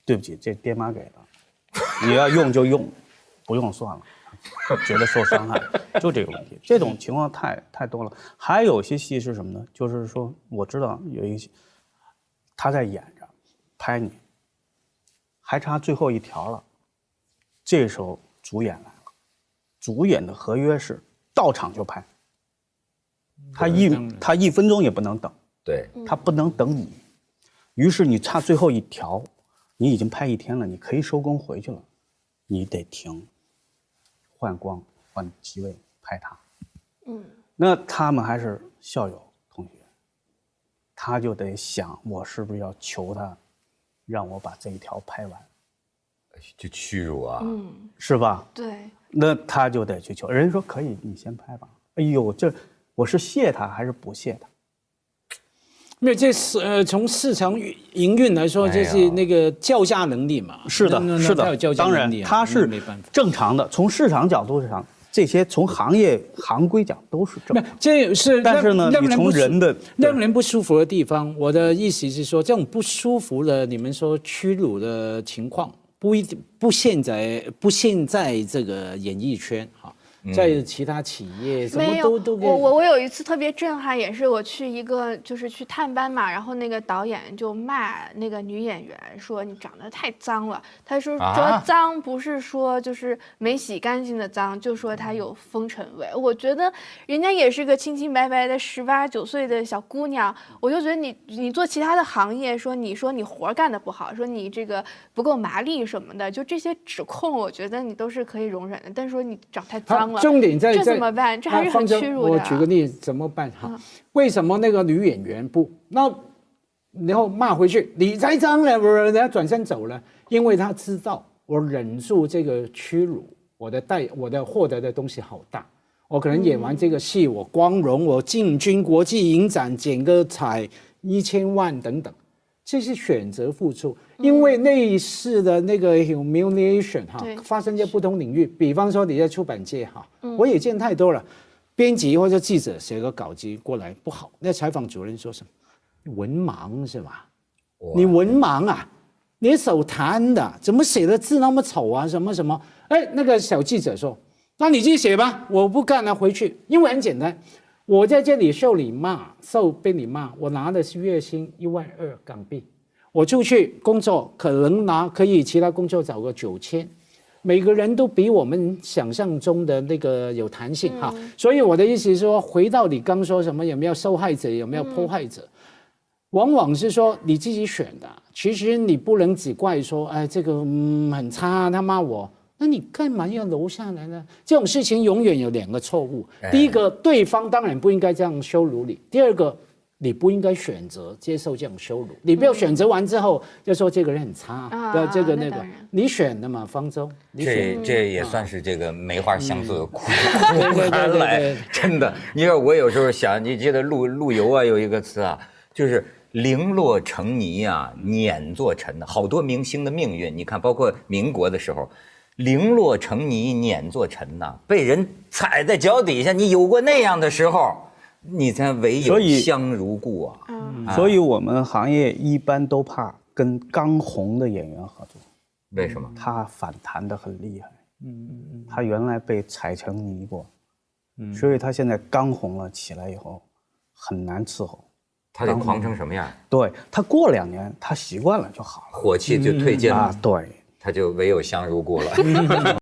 对不起，这爹妈给的，你要用就用，不用算了。觉得受伤害，就这个问题，这种情况太多了。还有些戏是什么呢？就是说，我知道有一个他在演着，拍你，还差最后一条了。这时候主演来了，主演的合约是到场就拍，他1分钟也不能等，对，他不能等你。于是你差最后一条，你已经拍1天了，你可以收工回去了，你得停。换光换机位拍他，那他们还是校友同学，他就得想我是不是要求他，让我把这一条拍完，就屈辱啊，是吧？对，那他就得去求，人家说可以，你先拍吧。哎呦，这我是谢他还是不谢他？没有，这是从市场营运来说，这是那个叫价能力嘛。是的，是的，当然它是正常的。从市场角度上，这些从行业行规讲都是正常的。这是，但是呢，你从人的让人不舒服的地方，我的意思是说，这种不舒服的，你们说屈辱的情况，不现在这个演艺圈哈。在其他企业什么都我有一次特别震撼，也是我去一个就是去探班嘛，然后那个导演就骂那个女演员说你长得太脏了。他说脏不是说就是没洗干净的脏，就说她有风尘味。我觉得人家也是个清清白白的18、19岁的小姑娘，我就觉得你做其他的行业，说你活干得不好，说你这个不够麻利什么的，就这些指控，我觉得你都是可以容忍的。但是说你长太脏了。重点在这怎么办？这还是很屈辱的。我举个例子，怎么办？哈，为什么那个女演员不？那然后骂回去，你才脏了，人家转身走了，因为他知道我忍住这个屈辱，我的获得的东西好大。我可能演完这个戏，我光荣，我进军国际影展，剪个彩1000万等等。这是选择付出，因为类似的那个 humiliation 哈，发生在不同领域。比方说你在出版界哈，我也见太多了，编辑或者记者写个稿子过来不好，那采访主任说什么？文盲是吧？你文盲啊？你手残的，怎么写的字那么丑啊？什么什么？哎，那个小记者说，那你自己写吧，我不干了，回去。因为很简单。我在这里受被你骂，我拿的是月薪12000港币，我出去工作可能可以其他工作找个9000，每个人都比我们想象中的那个有弹性哈。所以我的意思是说，回到你刚说什么有没有受害者，有没有迫害者，往往是说你自己选的。其实你不能只怪说，哎，这个很差，他骂我。那你干嘛要留下来呢？这种事情永远有2个错误。第一个，对方当然不应该这样羞辱你；第二个，你不应该选择接受这种羞辱。你不要选择完之后就说这个人很差，这个那个，你选的嘛，方舟。这也算是这个梅花香自苦寒来，真的。你看我有时候想，你记得陆游啊有一个词啊，就是零落成泥啊，碾作尘的。好多明星的命运，你看，包括民国的时候。零落成泥碾作尘呐，被人踩在脚底下，你有过那样的时候，你才唯有香如故啊。所以我们行业一般都怕跟刚红的演员合作。为什么？他反弹得很厉害。他原来被踩成泥过，所以他现在刚红了起来以后，很难伺候。他得狂成什么样？对，他过2年他习惯了就好了，火气就退尽了。对。他就唯有香如故了。